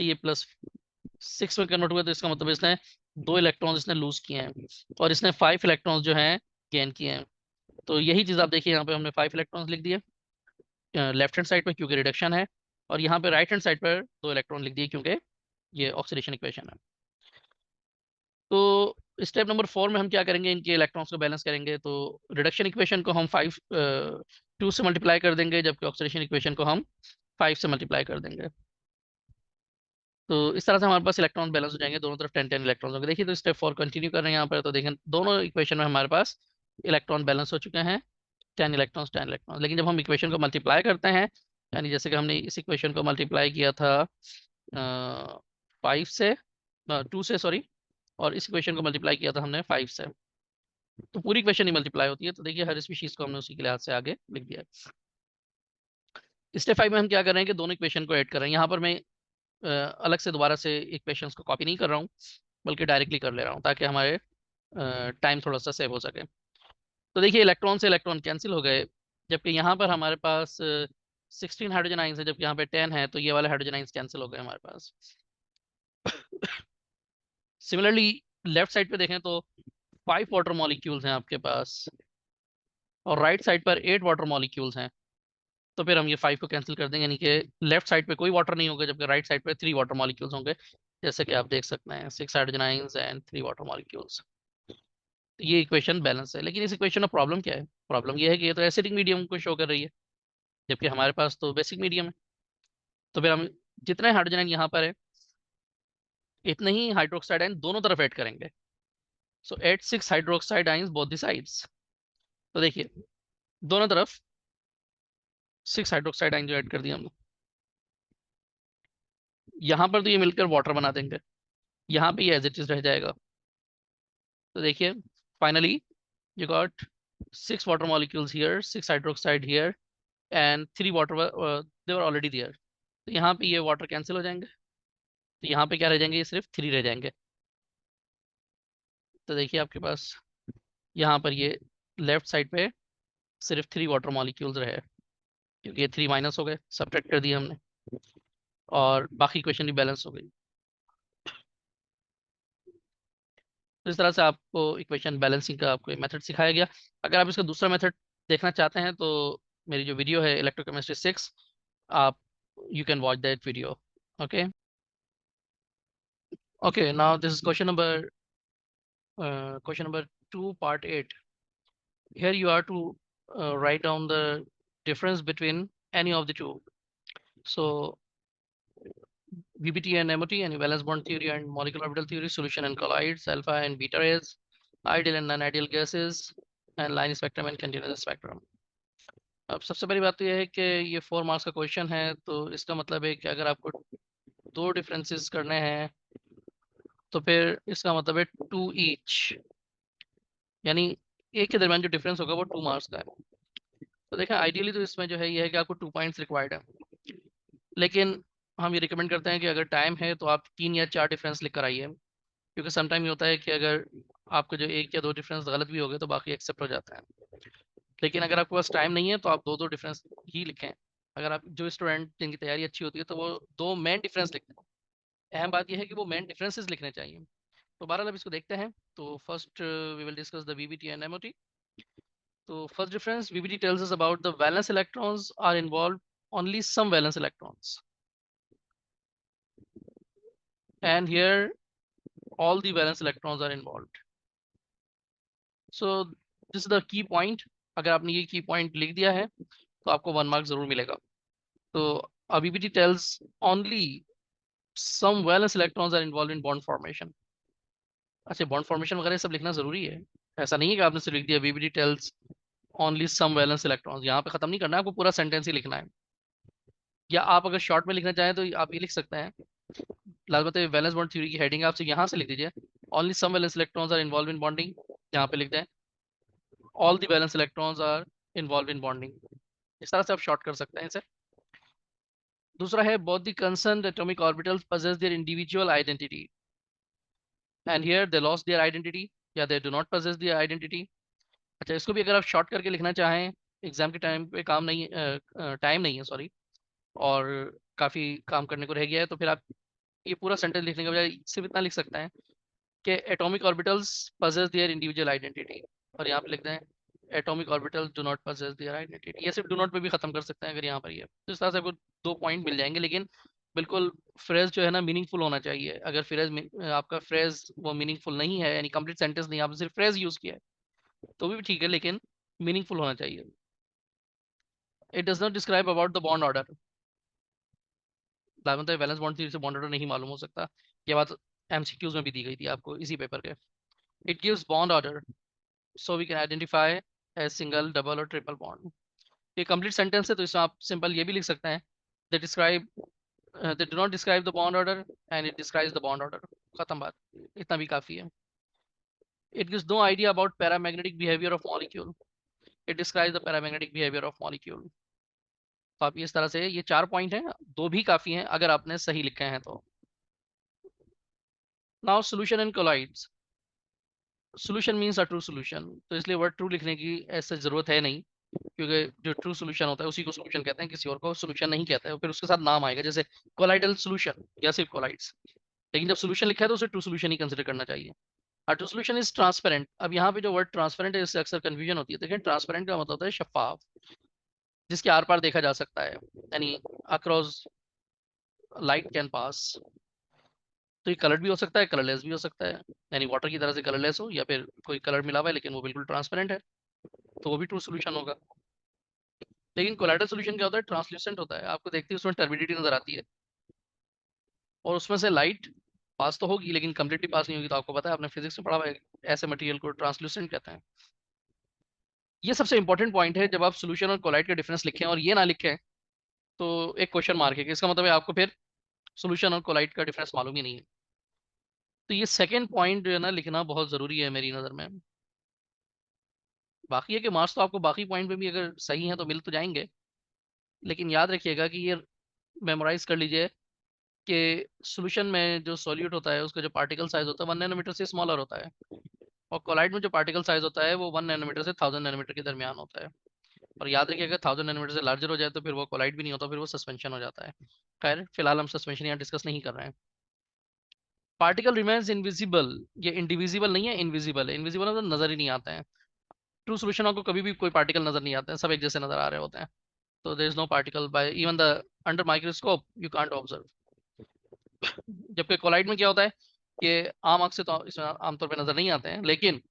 ये +6 में कन्वर्ट हुआ, तो इसका मतलब इसने 2 इलेक्ट्रॉन्स इसने लूज किए हैं और इसने 5 इलेक्ट्रॉन्स जो हैं गेन किए हैं। तो यही चीज़ आप देखिए, यहाँ पे हमने 5 इलेक्ट्रॉन्स लिख दिए लेफ्ट हैंड साइड पर क्योंकि रिडक्शन है, और यहाँ पे राइट हैंड साइड पर 2 इलेक्ट्रॉन लिख दिए क्योंकि ये ऑक्सीडेशन इक्वेशन है। तो स्टेप नंबर 4 में हम क्या करेंगे, इनके इलेक्ट्रॉन्स को बैलेंस करेंगे। तो रिडक्शन इक्वेशन को हम 2 से मल्टीप्लाई कर देंगे, जबकि ऑक्सीडेशन इक्वेशन को हम 5 से मल्टीप्लाई कर देंगे। तो इस तरह से हमारे पास इलेक्ट्रॉन बैलेंस हो जाएंगे, दोनों तरफ 10 10 इलेक्ट्रॉन होंगे। देखिए, तो स्टेप 4 कंटिन्यू कर रहे हैं यहाँ पर, तो देखें दोनों इक्वेशन में हमारे पास इलेक्ट्रॉन बैलेंस हो चुके हैं, 10 इलेक्ट्रॉन। लेकिन जब हम इक्वेशन को मल्टीप्लाई करते हैं, यानी जैसे कि हमने इस इक्वेशन को मल्टीप्लाई किया था 5 से, 2 से सॉरी, और इस इक्वेशन को मल्टीप्लाई किया था हमने 5 से, तो पूरी इक्वेशन ही मल्टीप्लाई होती है। तो देखिए, हर स्पीशीज को हमने उसी के लिहाज से आगे लिख दिया है। स्टेप 5 में हम क्या कर रहे हैं कि दोनों इक्वेशन को ऐड कर रहे हैं। यहाँ पर मैं अलग से दोबारा से इक्वेशंस को कॉपी नहीं कर रहा हूँ, बल्कि डायरेक्टली कर ले रहा हूँ, ताकि हमारे टाइम थोड़ा सा सेव हो सके। तो देखिए इलेक्ट्रॉन से इलेक्ट्रॉन कैंसिल हो गए, जबकि यहाँ पर हमारे पास 16 हाइड्रोजन आइंस है, जबकि यहाँ पे 10 है, तो ये वाले हाइड्रोजन आइंस कैंसिल हो गए हमारे पास। सिमिलरली लेफ्ट साइड पे देखें तो 5 वाटर मॉलिक्यूल्स हैं आपके पास, और राइट साइड पर 8 वाटर मॉलिक्यूल्स हैं। तो फिर हम ये 5 को कैंसिल कर देंगे, यानी कि लेफ्ट साइड पे कोई वाटर नहीं होगा, जबकि राइट साइड पे 3 वाटर मॉलिक्यूल्स होंगे, जैसे कि आप देख सकते हैं 6 hydrogen ions and 3 water molecules. तो ये इक्वेशन बैलेंस है, लेकिन इस इक्वेशन में प्रॉब्लम क्या है? प्रॉब्लम ये है कि ये तो एसिडिक मीडियम को शो कर रही है, जबकि हमारे पास तो बेसिक मीडियम है। तो फिर हम जितने हाइड्रोजन आयन यहाँ पर है, इतने ही हाइड्रोक्साइड आयन दोनों तरफ ऐड करेंगे। So add 6 hydroxide ions both the sides. तो देखिए दोनों तरफ 6 हाइड्रोक्साइड आयन जो ऐड कर दिया हमने, यहाँ पर तो ये मिलकर वाटर बना देंगे, यहाँ पे ये एज इट इज रह जाएगा। तो देखिए finally you got 6 water molecules here, 6 hydroxide here and 3 water they were already there. तो यहाँ पे ये वाटर कैंसिल हो जाएंगे, तो यहाँ पे क्या रह जाएंगे? ये सिर्फ 3 रह जाएंगे। तो देखिए आपके पास यहाँ पर ये लेफ्ट साइड पे सिर्फ 3 वाटर मॉलिक्यूल्स रहे, क्योंकि ये 3 माइनस हो गए, सब्ट्रैक्ट कर दिए हमने, और बाकी इक्वेशन भी बैलेंस हो गई। तो इस तरह से आपको इक्वेशन बैलेंसिंग का आपको मेथड सिखाया गया। अगर आप इसका दूसरा मेथड देखना चाहते हैं तो मेरी जो वीडियो है इलेक्ट्रोकेमिस्ट्री 6, आप you can watch that video. Okay okay, now this is question number 2 part 8। Here you are to write down the difference between any of the two. So VBT and MOT and valence bond theory and molecular orbital theory, solution and colloids, alpha and beta rays, ideal and non-ideal gases, and line spectrum and continuous spectrum. अब सबसे पहली बात तो यह है कि ये 4 marks का क्वेश्चन है, तो इसका मतलब है कि अगर आपको 2 डिफरेंसेस करने हैं तो फिर इसका मतलब है 2 ईच, यानी एक के दरमियान जो डिफरेंस होगा वो 2 मार्क्स का है। तो देखें आइडियली तो इसमें जो है ये है कि आपको 2 पॉइंट्स रिक्वायर्ड है, लेकिन हम ये रिकमेंड करते हैं कि अगर टाइम है तो आप 3 या 4 डिफरेंस लिख कर आइए, क्योंकि समटाइम ये होता है कि अगर आपको जो 1 या 2 डिफरेंस गलत भी हो गए तो बाकी एक्सेप्ट हो जाता है। लेकिन अगर आपके पास टाइम नहीं है तो आप 2-2 डिफरेंस ही लिखें। अगर आप जो स्टूडेंट जिनकी तैयारी अच्छी होती है तो वो 2 मेन डिफरेंस लिखते हैं। अहम बात यह है कि वो मेन डिफरेंसेस लिखने चाहिए। तो बहरहाल अब इसको देखते हैं। तो first we will discuss the VBT and MOT. तो first difference, VBT tells us about the valence electrons are involve only some valence electrons, and here all the valence electrons are involved. So this is the key point. अगर आपने ये की point लिख दिया है तो आपको 1 मार्क जरूर मिलेगा। तो VBT tells only some valence electrons are involved in bond formation। अच्छा, बॉन्ड फॉर्मेशन वगैरह सब लिखना जरूरी है, ऐसा नहीं है कि आपने सिर्फ लिख दिया VBT tells only some valence electrons, यहाँ पे खत्म नहीं करना है, आपको पूरा सेंटेंस ही लिखना है। या आप अगर शॉर्ट में लिखना चाहें तो आप ये लिख सकते हैं, लाजमत वैलेंस बॉन्ड थ्योरी की हेडिंग आपसे यहाँ से लिख दीजिए, only some valence electrons are involve in bonding, यहाँ पे लिख दें all the valence electrons are involve in bonding. इस तरह से आप शॉर्ट कर सकते हैं इसे। दूसरा है both the concerned atomic orbitals possess their individual identity and here they lost their identity या they do not possess their identity। अच्छा, इसको भी अगर आप शॉर्ट करके लिखना चाहें, एग्जाम के टाइम पे काम नहीं, टाइम नहीं है सॉरी, और काफ़ी काम करने को रह गया है, तो फिर आप ये पूरा सेंटेंस लिखने के बजाय सिर्फ इतना लिख सकते हैं कि atomic orbitals possess their individual identity, और यहाँ पे लिख दें atomic orbitals do not possess their identity, या सिर्फ डू नॉट पे भी खत्म कर सकते हैं अगर यहाँ पर ये। तो इस तरह से आपको 2 पॉइंट मिल जाएंगे, लेकिन बिल्कुल फ्रेज जो है ना मीनिंगफुल होना चाहिए। अगर फ्रेज आपका फ्रेज वो मीनिंगफुल नहीं है, यानी कंप्लीट सेंटेंस नहीं, आपने सिर्फ फ्रेज यूज किया है तो भी ठीक है, लेकिन मीनिंगफुल होना चाहिए। It does not describe about the bond order, मतलब वैलेंस बॉन्ड थ्योरी से बॉन्ड ऑर्डर नहीं मालूम हो सकता, ये बात एमसीक्यूज में भी दी गई थी आपको इसी पेपर के। It gives bond order so we can identify as single, double और ट्रिपल बॉन्ड। ये कंप्लीट सेंटेंस है, तो इसमें आप सिंपल ये भी लिख सकते हैं they describe, they do not describe the bond order and it describes the bond order. खत्म बात, इतना भी काफी है। It gives no idea about paramagnetic behaviour of molecule, it describes the paramagnetic behaviour of molecule. तो आप इस तरह से, ये 4 पॉइंट हैं, 2 भी काफी हैं अगर आपने सही लिखे हैं तो। Now solution and colloids. Solution means a true solution, तो इसलिए वर्ड ट्रू लिखने की ऐसे ज़रूरत है नहीं, क्योंकि जो ट्रू सोल्यूशन होता है उसी को सोल्यूशन कहते हैं, किसी और को सोल्यूशन नहीं कहते हैं। फिर उसके साथ नाम आएगा, जैसे कोलाइडल सोल्यूशन या सिर्फ कोलाइड्स, लेकिन जब सोल्यूशन लिखा है तो उसे ट्रू सोल्यूशन ही कंसिडर करना चाहिए। True solution is transparent. अब यहाँ पे जो वर्ड ट्रांसपेरेंट है इससे अक्सर कंफ्यूजन होती है। देखिए ट्रांसपेरेंट का मतलब होता है शफाफ, जिसके आर पार देखा जा सकता है, यानी अक्रॉस लाइट कैन पास। तो ये कलर भी हो सकता है, कलरलेस भी हो सकता है, यानी वाटर की तरह से कलरलेस हो, या फिर कोई कलर मिला हुआ है लेकिन वो बिल्कुल ट्रांसपेरेंट है, तो वो भी ट्रू सोल्यूशन होगा। लेकिन कोलाइडल सोल्यूशन क्या होता है, ट्रांसल्यूसेंट होता है, आपको देखते ही उसमें टर्बिडिटी नजर आती है, और उसमें से लाइट पास तो होगी लेकिन कंप्लीटली पास नहीं होगी। तो आपको पता है, आपने फिजिक्स में पढ़ा हुआ है, ऐसे मटेरियल को ट्रांसल्यूसेंट कहते हैं। ये सबसे इंपॉर्टेंट पॉइंट है, जब आप सोल्यूशन और कोलाइड का डिफरेंस लिखें और ये ना लिखें तो एक क्वेश्चन मार्क है कि इसका मतलब है आपको फिर सोल्यूशन और कोलाइड का डिफरेंस मालूम ही नहीं है। तो ये सेकंड पॉइंट जो है ना, लिखना बहुत जरूरी है मेरी नज़र में। बाकी है कि मार्क्स तो आपको बाकी पॉइंट पे भी अगर सही है तो मिल तो जाएंगे, लेकिन याद रखिएगा कि ये मेमोराइज कर लीजिए कि सोल्यूशन में जो सॉल्यूट होता है उसका जो पार्टिकल साइज होता है 1 नैनोमीटर से स्मॉलर होता है, और कोलाइड में जो पार्टिकल साइज होता है वो 1 नैनोमीटर से 1000 नैनोमीटर के दरमियान होता है। और याद रखिए, अगर 1000 नैनोमीटर से लार्जर हो जाए तो फिर वो कोलाइड भी नहीं होता, फिर वो सस्पेंशन हो जाता है। खैर फिलहाल हम सस्पेंशन यहाँ डिस्कस नहीं कर रहे हैं। पार्टिकल रिमेन्स इनविजिबल, ये इंडिविजिबल नहीं है, इनविजिबल है। इनविजिबल मतलब नजर ही नहीं आता है। ट्रू सोल्यूशन आपको कभी भी कोई पार्टिकल नजर नहीं आते हैं, सब एक जैसे नजर आ रहे होते हैं। तो there is no particle by even the under microscope you can't observe. जबकि कोलाइड में क्या होता है कि आम आंख से तो इसमें आमतौर पर नजर नहीं आते हैं, लेकिन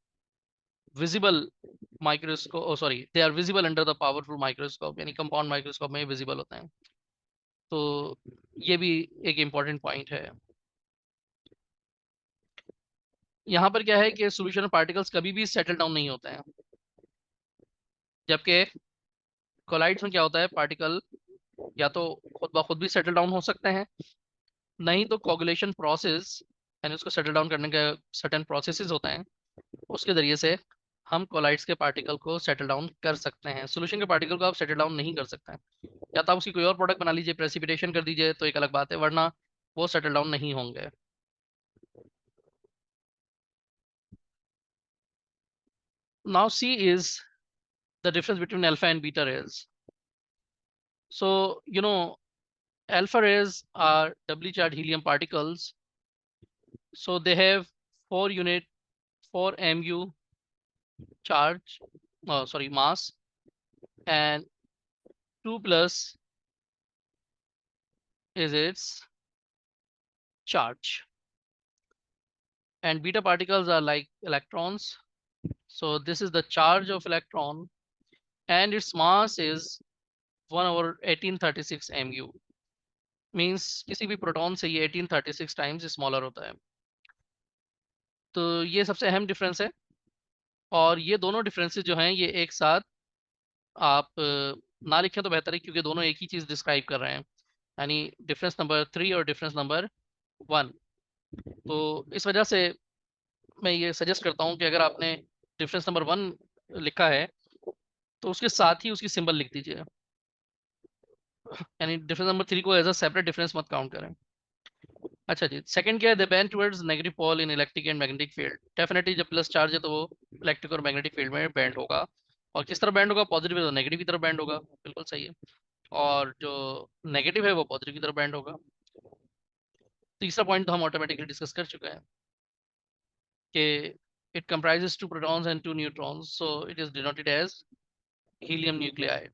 visible microscope, sorry, they are visible under the powerful microscope, यानी कंपाउंड माइक्रोस्कोप में विजिबल होते हैं। तो ये भी एक इम्पॉर्टेंट पॉइंट है। यहाँ पर क्या है कि सोल्यूशन पार्टिकल्स कभी भी सेटल डाउन नहीं होते हैं, जबकि कोलाइड्स में क्या होता है, पार्टिकल या तो खुद ब खुद भी सेटल डाउन हो सकते हैं, नहीं तो कोगुलेशन प्रोसेस, यानी उसको सेटल डाउन करने के सर्टेन प्रोसेसेस होते हैं, उसके जरिए से हम कोलाइड्स के पार्टिकल को सेटल डाउन कर सकते हैं। सोल्यूशन के पार्टिकल को आप सेटल डाउन नहीं कर सकते हैं, या तो आप उसकी कोई और प्रोडक्ट बना लीजिए, प्रेसिपिटेशन कर दीजिए, तो एक अलग बात है, वरना वो सेटल डाउन नहीं होंगे। Now see is the difference between alpha and beta raise. So you no, alpha rays are doubly charged helium particles, so they have 4 unit 4 mu charge, sorry, mass, and 2 plus is its charge. And beta particles are like electrons, so this is the charge of electron, and its mass is 1 over 1836 mu, means किसी भी proton से ये 1836 times smaller होता है। तो ये सबसे अहम डिफरेंस है, और ये दोनों डिफरेंसेस जो हैं ये एक साथ आप ना लिखें तो बेहतर है, क्योंकि दोनों एक ही चीज़ डिस्क्राइब कर रहे हैं, यानी डिफरेंस नंबर 3 और डिफरेंस नंबर 1। तो इस वजह से मैं ये सजेस्ट करता हूँ कि अगर आपने डिफरेंस नंबर 1 लिखा है तो उसके साथ ही उसकी सिंबल लिख दीजिए, यानी डिफरेंस नंबर 3 को एज अ सेपरेट डिफरेंस मत काउंट करें। अच्छा जी, सेकंड क्या है, the bend towards negative pole in electric and magnetic field. Definitely जब प्लस चार्ज है तो वो इलेक्ट्रिक और मैग्नेटिक फील्ड में बेंड होगा, और किस तरह बेंड होगा, पॉजिटिव है तो नेगेटिव की तरफ बेंड होगा, बिल्कुल सही है, और जो नेगेटिव है वो पॉजिटिव की तरफ बैंड होगा। तीसरा पॉइंट तो हम ऑटोमेटिकली डिस्कस कर चुके हैं कि it comprises 2 protons and 2 neutrons, so it is denoted as helium nuclei.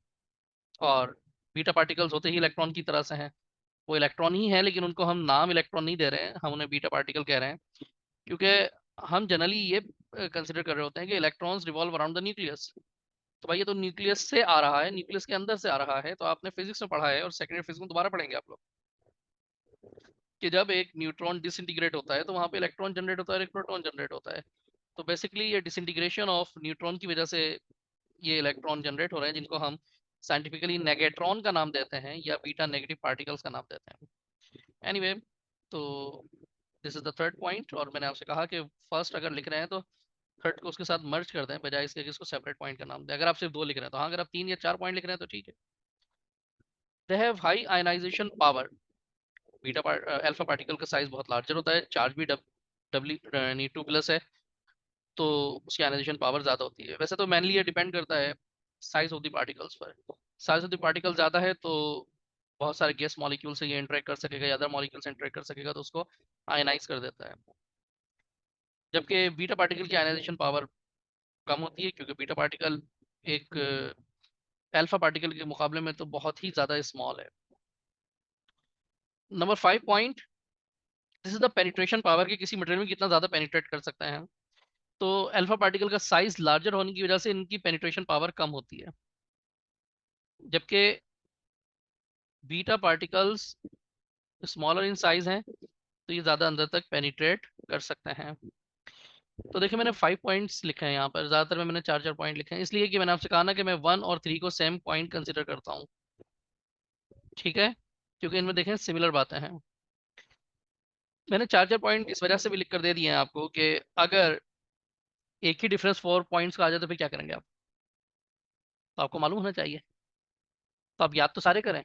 और बीटा पार्टिकल्स होते ही इलेक्ट्रॉन की तरह से हैं, वो इलेक्ट्रॉन ही है, लेकिन उनको हम नाम इलेक्ट्रॉन नहीं दे रहे हैं, हम उन्हें बीटा पार्टिकल कह रहे हैं, क्योंकि हम जनरली ये कंसिडर कर रहे होते हैं कि electrons revolve around the nucleus. तो भाई ये तो न्यूक्लियस से आ रहा है, न्यूक्लियस के अंदर से आ रहा है, तो आपने फिजिक्स में पढ़ा है, और सेकेंडरी फिजिक्स में दोबारा पढ़ेंगे आप लोग, कि जब एक न्यूट्रॉन डिसइंटीग्रेट होता है तो वहां पे इलेक्ट्रॉन जनरेट होता है और एक प्रोटॉन जनरेट होता है। तो बेसिकली ये डिसइंटीग्रेशन ऑफ न्यूट्रॉन की वजह से ये इलेक्ट्रॉन जनरेट हो रहे हैं, जिनको हम साइंटिफिकली नेगेट्रॉन का नाम देते हैं या बीटा नेगेटिव पार्टिकल्स का नाम देते हैं। एनीवे, तो this is the third point, और मैंने आपसे कहा कि फर्स्ट अगर लिख रहे हैं तो थर्ड को उसके साथ मर्ज कर दें, बजाय इसके कि इसको सेपरेट पॉइंट का नाम दें। अगर आप सिर्फ 2 लिख रहे हैं तो हाँ, अगर आप 3 या 4 पॉइंट लिख रहे हैं तो ठीक है। They have high ionisation power. Alpha particle का साइज बहुत लार्जर होता है, चार्ज भी डब्ल्यू 2 प्लस है, तो उसकी आयनाइजेशन पावर ज़्यादा होती है। वैसे तो मेनली ये डिपेंड करता है साइज ऑफ द पार्टिकल्स पर। साइज ऑफ द पार्टिकल ज़्यादा है तो बहुत सारे गैस मॉलिक्यूल से ये इंटरेक्ट कर सकेगा या अदर मॉलिक्यूल से इंटरेक्ट कर सकेगा, तो उसको आयनाइज कर देता है। जबकि बीटा पार्टिकल की आयनाइजेशन पावर कम होती है, क्योंकि बीटा पार्टिकल एक अल्फा पार्टिकल के मुकाबले में तो बहुत ही ज़्यादा स्मॉल है। Number 5 point, this is the penetration power कि किसी मटेरियल में कितना ज़्यादा पेनिट्रेट कर सकते हैं। तो अल्फा पार्टिकल का साइज लार्जर होने की वजह से इनकी पेनिट्रेशन पावर कम होती है, जबकि beta particles smaller in size हैं तो ये ज़्यादा अंदर तक पेनिट्रेट कर सकते हैं। तो देखिए मैंने 5 पॉइंट्स लिखे हैं यहाँ पर, ज़्यादातर में मैंने 4 पॉइंट लिखे हैं, इसलिए कि मैंने आपसे कहा ना कि मैं 1 और 3 को सेम पॉइंट कंसिडर करता हूँ, ठीक है, क्योंकि इनमें देखें सिमिलर बातें हैं। मैंने 4 पॉइंट इस वजह से भी लिख कर दे दिए हैं आपको कि अगर एक ही डिफरेंस 4 पॉइंट्स का आ जाए तो फिर क्या करेंगे आप, तो आपको मालूम होना चाहिए। तो आप याद तो सारे करें,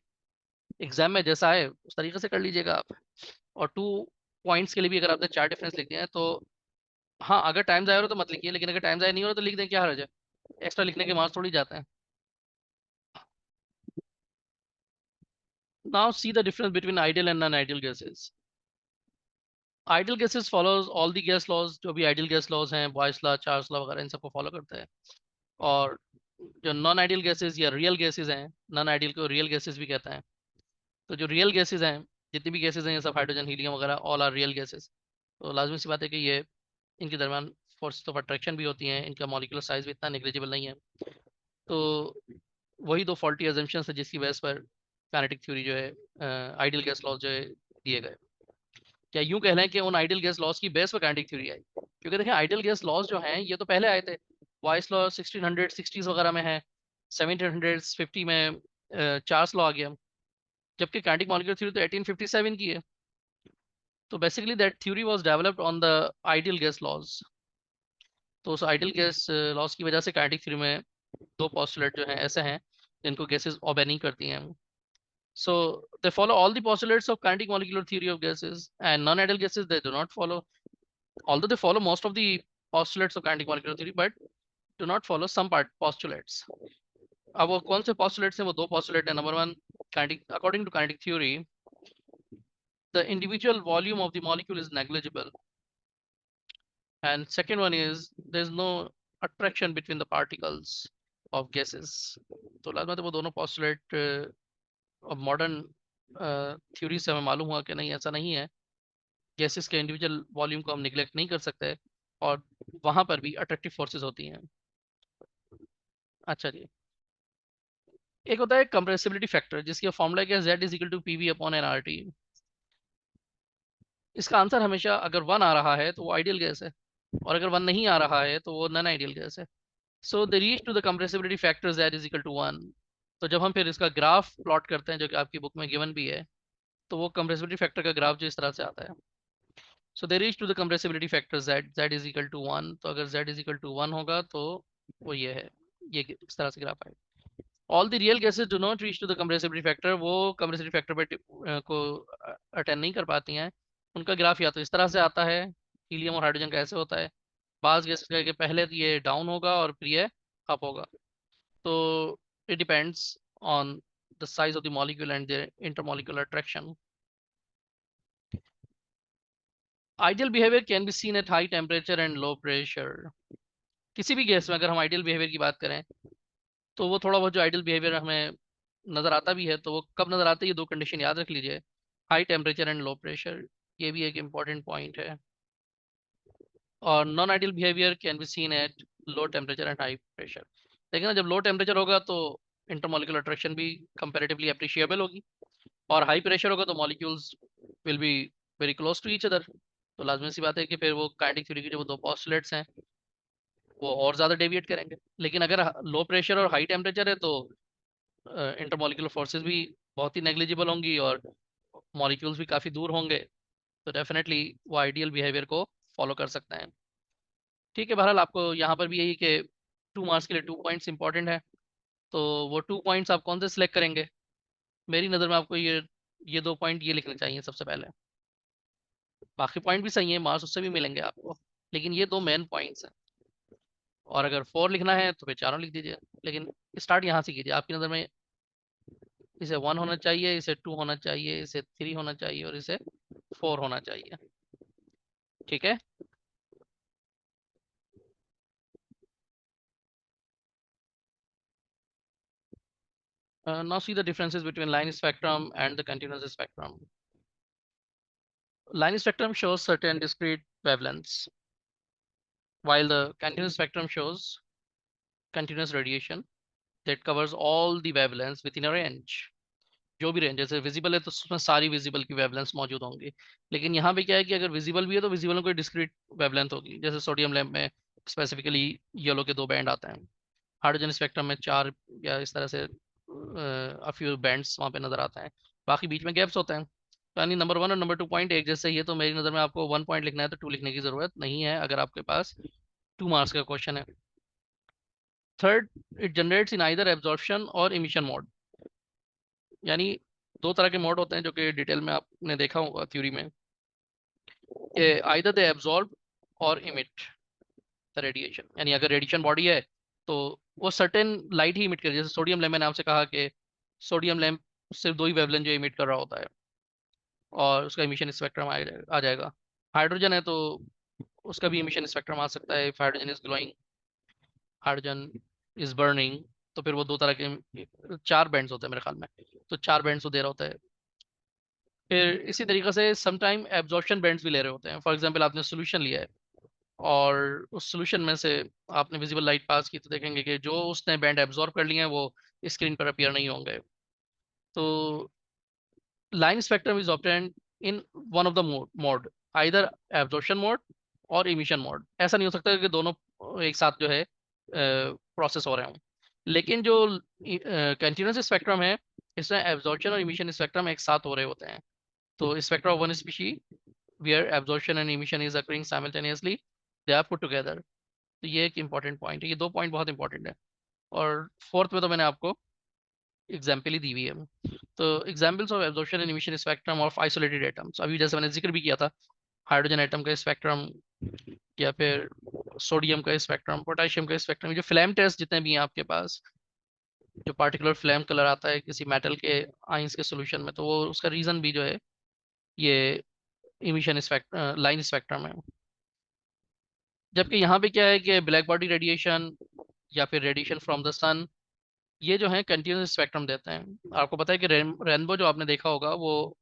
एग्जाम में जैसा आए उस तरीके से कर लीजिएगा आप। और 2 पॉइंट्स के लिए भी अगर आपने 4 डिफरेंस लिख दिए हैं तो हाँ, अगर टाइम ज़ाया हो रहा तो मत लिखिए, लेकिन अगर टाइम ज़ाया नहीं हो रहा तो लिख दें, क्या हर्ज है, एक्स्ट्रा लिखने के मार्क्स थोड़ी जाते हैं। Now see the difference between ideal and non ideal gases. Ideal gases follows all the gas laws, जो भी आइडियल गैस लॉज हैं, बॉयस लॉ, चार्ल्स लॉ वगैरह, इन सबको फॉलो करते हैं। और जो नॉन आइडियल गैसेस या रियल गैसेस हैं, नॉन आइडियल को रियल गैसेस भी कहते हैं। तो जो रियल गैसेस हैं, जितनी भी गैसेस हैं, ये सब हाइड्रोजन, हीलियम वगैरह, ऑल आर रियल गैसेस। तो लाजमी सी बात है कि ये इनके दरमियान फोर्स ऑफ अट्रैक्शन भी होती हैं, इनका मॉलिक्यूलर साइज भी इतना नेग्लिजिबल नहीं है। तो वही दो फॉल्टी एजम्पशंस है जिसकी बेस पर काइनेटिक थ्योरी जो है, आइडियल गैस लॉज जो है दिए गए। क्या यूं कह लें कि उन आइडियल गैस लॉज की बेस पर काइनेटिक थ्योरी आई, क्योंकि देखें आइडियल गैस लॉज जो हैं ये तो पहले आए थे। बॉयस लॉ 1660s वगैरह में है, 1750 में चार्ल्स लॉ आ गया, जबकि काइनेटिक मॉलिक्यूलर थ्योरी तो 1857 की है। तो basically that theory was developed on the ideal gas laws. तो उस आइडियल गैस लॉज की वजह से काइनेटिक थ्योरी में दो पोस्टुलेट जो हैं ऐसे हैं जिनको गैसेस ओबे नहीं करती हैं। So they follow all the postulates of kinetic molecular theory of gases, and non-ideal gases they do not follow. Although they follow most of the postulates of kinetic molecular theory, but do not follow some part postulates. अब वो कौन से postulates हैं? वो दो postulate हैं। Number one, kinetic, according to kinetic theory, the individual volume of the molecule is negligible, and second one is there is no attraction between the particles of gases. तो लाजमत है वो दोनों postulate अब modern theory से हमें मालूम हुआ कि नहीं, ऐसा नहीं है। गैसेस के इंडिविजुअल वॉल्यूम को हम निगलेक्ट नहीं कर सकते, और वहां पर भी अट्रैक्टिव फोर्सेस होती हैं। अच्छा जी, एक होता है कंप्रेसिबिलिटी फैक्टर, जिसकी फॉर्मूला क्या है, Z is equal to PV upon N R T. इसका आंसर हमेशा अगर 1 आ रहा है तो वो आइडियल गैस है, और अगर 1 नहीं आ रहा है तो वो नॉन आइडियल गैस है। So the reach to the compressibility factor Z is equal to 1। तो जब हम फिर इसका ग्राफ प्लॉट करते हैं, जो कि आपकी बुक में गिवन भी है, तो वो कंप्रेसिबिलिटी फैक्टर का ग्राफ जो इस तरह से आता है। So they reach to the compressibility factor Z is equal to 1। तो अगर Z इज इक्वल टू 1 होगा तो वो ये है, ये इस तरह से ग्राफ है। All the real gases do not reach to the compressibility factor, वो कंप्रेसिबिलिटी फैक्टर पर को अटेंड नहीं कर पाती हैं। उनका ग्राफ या तो इस तरह से आता है, हीलियम और हाइड्रोजन का ऐसे होता है। बाज गैसेस का कि पहले तो ये डाउन होगा और फिर ये अप होगा। तो it depends on the size of the molecule and the intermolecular attraction. Ideal behaviour can be seen at high temperature and low pressure. किसी भी गैस में अगर हम आइडियल बिहेवियर की बात करें तो वो थोड़ा बहुत जो आइडियल बिहेवियर हमें नज़र आता भी है, तो वो कब नज़र आता है, ये दो कंडीशन याद रख लीजिए, high temperature and low pressure. ये भी एक इम्पॉर्टेंट पॉइंट है। और non ideal behaviour can be seen at low temperature and high pressure. देखिए ना, जब लो टेम्परेचर होगा तो इंटरमॉलिक्यूलर अट्रैक्शन भी कंपेरेटिवली अप्रिशिएबल होगी, और हाई प्रेशर होगा तो molecules will be very close to each other. तो लाजमी सी बात है कि फिर वो काइनेटिक थ्योरी के जो वो दो पोस्टुलेट्स हैं वो और ज़्यादा डेविएट करेंगे। लेकिन अगर लो प्रेशर और हाई टेम्परेचर है तो इंटरमॉलिक्यूलर फोर्सेस भी बहुत ही नेग्लिजिबल होंगी और मॉलिक्यूल्स भी काफ़ी दूर होंगे। तो डेफिनेटली वो आइडियल बिहेवियर को फॉलो कर सकते हैं। ठीक है, बहरहाल आपको यहाँ पर भी यही कि 2 मार्क्स के लिए 2 पॉइंट्स इंपॉर्टेंट है। तो वो 2 पॉइंट्स आप कौन से सिलेक्ट करेंगे? मेरी नज़र में आपको ये 2 पॉइंट ये लिखने चाहिए सबसे पहले। बाकी पॉइंट भी सही है, मार्क्स उससे भी मिलेंगे आपको, लेकिन ये दो मेन पॉइंट्स हैं। और अगर 4 लिखना है तो फिर चारों लिख दीजिए, लेकिन स्टार्ट यहाँ से कीजिए। आपकी नज़र में इसे 1 होना चाहिए, इसे 2 होना चाहिए, इसे 3 होना चाहिए और इसे 4 होना चाहिए। ठीक है। Now see the differences between line spectrum and the continuous spectrum. Line spectrum shows certain discrete wavelengths, while the continuous spectrum shows continuous radiation that covers all the wavelengths within a range. जो भी range, जैसे visible है तो उसमें सारी visible की wavelength मौजूद होंगी, लेकिन यहाँ पे क्या है कि अगर विजिबल भी है तो विजिबल में कोई डिस्क्रीट वेवलेंथ होगी। जैसे सोडियम लैंप में स्पेसिफिकली येलो के 2 बैंड आते हैं, हाइड्रोजन स्पेक्ट्रम में 4 या इस तरह से फ्यू बैंड्स वहाँ पे नजर आते हैं, बाकी बीच में गैप्स होते हैं। तो यानी नंबर 1 और नंबर 2 पॉइंट एक जैसे ही है, तो मेरी नज़र में आपको 1 पॉइंट लिखना है तो 2 लिखने की जरूरत नहीं है अगर आपके पास 2 मार्क्स का क्वेश्चन है। Third, it generates in either absorption और इमिशन मोड। यानी 2 तरह के मोड होते हैं जो कि डिटेल में आपने देखा होगा थ्योरी में, आइदर दे एब्जॉर्ब और इमिट द रेडिएशन। यानी अगर रेडिएशन बॉडी है तो वो सर्टेन लाइट ही इमिट करे। जैसे सोडियम लैंप, मैंने आपसे कहा कि सोडियम लैंप सिर्फ 2 ही वेवलेंथ जो इमिट कर रहा होता है और उसका इमिशन स्पेक्ट्रम आ जाएगा। हाइड्रोजन है तो उसका भी इमिशन स्पेक्ट्रम आ सकता है। If hydrogen is glowing, hydrogen is burning, तो फिर वो 2 तरह के 4 बैंड्स होते हैं मेरे ख्याल में, तो 4 बैंड्स वो दे रहा होता है। फिर इसी तरीके से समटाइम एब्जॉर्प्शन बैंड्स भी ले रहे होते हैं। फॉर एग्जांपल आपने सोल्यूशन लिया है और उस सोल्यूशन में से आपने विजिबल लाइट पास की, तो देखेंगे कि जो उसने बैंड एब्जॉर्ब कर लिए हैं वो स्क्रीन पर अपीयर नहीं होंगे। तो line spectrum is obtained in one of the mode, either absorption mode और इमिशन मोड। ऐसा नहीं हो सकता कि दोनों एक साथ जो है प्रोसेस हो रहे हों। लेकिन जो कंटिन्यूस स्पेक्ट्रम है, इसमें एब्जॉर्प्शन और इमिशन स्पेक्ट्रम एक साथ हो रहे होते हैं। तो spectrum of one species where absorption and emission is occurring simultaneously, they are put together। तो ये एक इंपॉर्टेंट पॉइंट है, ये 2 पॉइंट बहुत इंपॉर्टेंट है। और फोर्थ में तो मैंने आपको एग्जाम्पल ही दी हुई है। तो examples of absorption and emission spectrum of isolated atoms, अभी जैसे मैंने जिक्र भी किया था, हाइड्रोजन एटम का स्पेक्ट्रम या फिर सोडियम का स्पेक्ट्रम, पोटेशियम का स्पेक्ट्रम, जो फ्लैम टेस्ट जितने भी हैं आपके पास, जो पार्टिकुलर फ्लैम कलर आता है किसी मेटल के आइंस के सोल्यूशन में, तो वो उसका रीजन भी जो है ये इमिशन स्पेक्ट्रम, लाइन स्पेक्ट्रम है। जबकि यहाँ पे क्या है कि ब्लैक बॉडी रेडिएशन या फिर रेडिएशन फ्रॉम द सन, ये जो है कंटिन्यूस स्पेक्ट्रम देते हैं। आपको पता है कि रेनबो जो आपने देखा होगा वो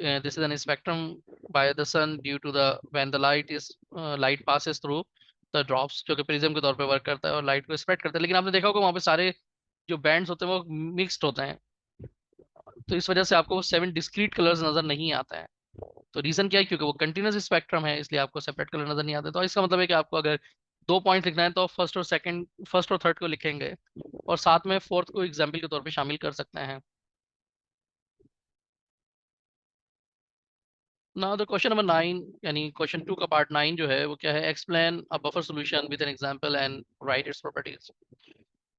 this is an spectrum by the sun due to the when the light passes through the drops, जो कि प्रिज्म के तौर पे वर्क करता है और लाइट को स्प्रेड करता है। लेकिन आपने देखा होगा वहाँ पे सारे जो बैंड्स होते हैं वो मिक्स्ड होते हैं, तो इस वजह से आपको 7 डिस्क्रीट कलर्स नजर नहीं आते हैं। तो रीजन क्या है, क्योंकि वो कंटिन्यूस स्पेक्ट्रम है, इसलिए आपको सेपरेट कलर नजर नहीं आते। तो इसका मतलब है कि आपको अगर 2 पॉइंट लिखना है तो फर्स्ट और थर्ड को लिखेंगे और साथ में फोर्थ को एग्जाम्पल के तौर पे शामिल कर सकते हैं। नाउ द क्वेश्चन नंबर 9, यानी क्वेश्चन 2 का पार्ट 9 जो है वो क्या है, explain a buffer solution with an example and right its properties.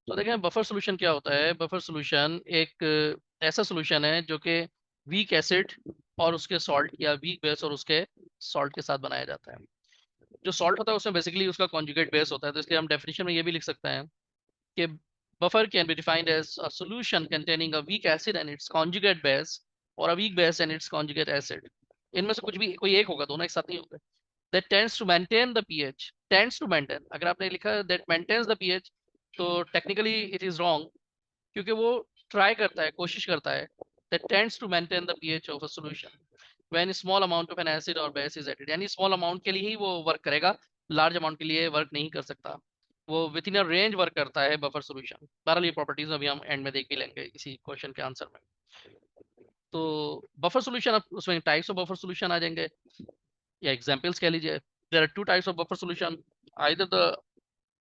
तो देखें बफर सॉल्यूशन क्या होता है। बफर सॉल्यूशन एक ऐसा सॉल्यूशन है जो कि वीक एसिड और उसके सॉल्ट, या वीक बेस और उसके सॉल्ट के साथ बनाया जाता है। जो सॉल्ट होता है उसमें बेसिकली उसका कॉन्जुगेट बेस होता है, तो इसलिए हम डेफिनेशन में ये भी लिख सकते हैं कि buffer can be defined as a solution containing a weak acid and its conjugate base, or a weak base and its conjugate acid। इनमें से कुछ भी कोई एक होगा, दोनों एक साथ नहीं होंगे। That tends to maintain the pH, tends to maintain, अगर आपने लिखा है that maintains the pH, तो technically it is wrong, क्योंकि वो ट्राई करता है, कोशिश करता है। That tends to maintain the pH of a solution when small amount of an acid or base is added। यानी स्मॉल अमाउंट के लिए ही वो वर्क करेगा, लार्ज अमाउंट के लिए वर्क नहीं कर सकता। वो with in a range work करता है बफर सॉल्यूशन। बहरहाल ये प्रॉपर्टीज अभी हम एंड में देख भी लेंगे इसी क्वेश्चन के आंसर में। तो बफर सॉल्यूशन, अब उसमें टाइप्स ऑफ बफर सॉल्यूशन आ जाएंगे या एग्जांपल्स कह लीजिए। There are 2 types of buffer solution, either the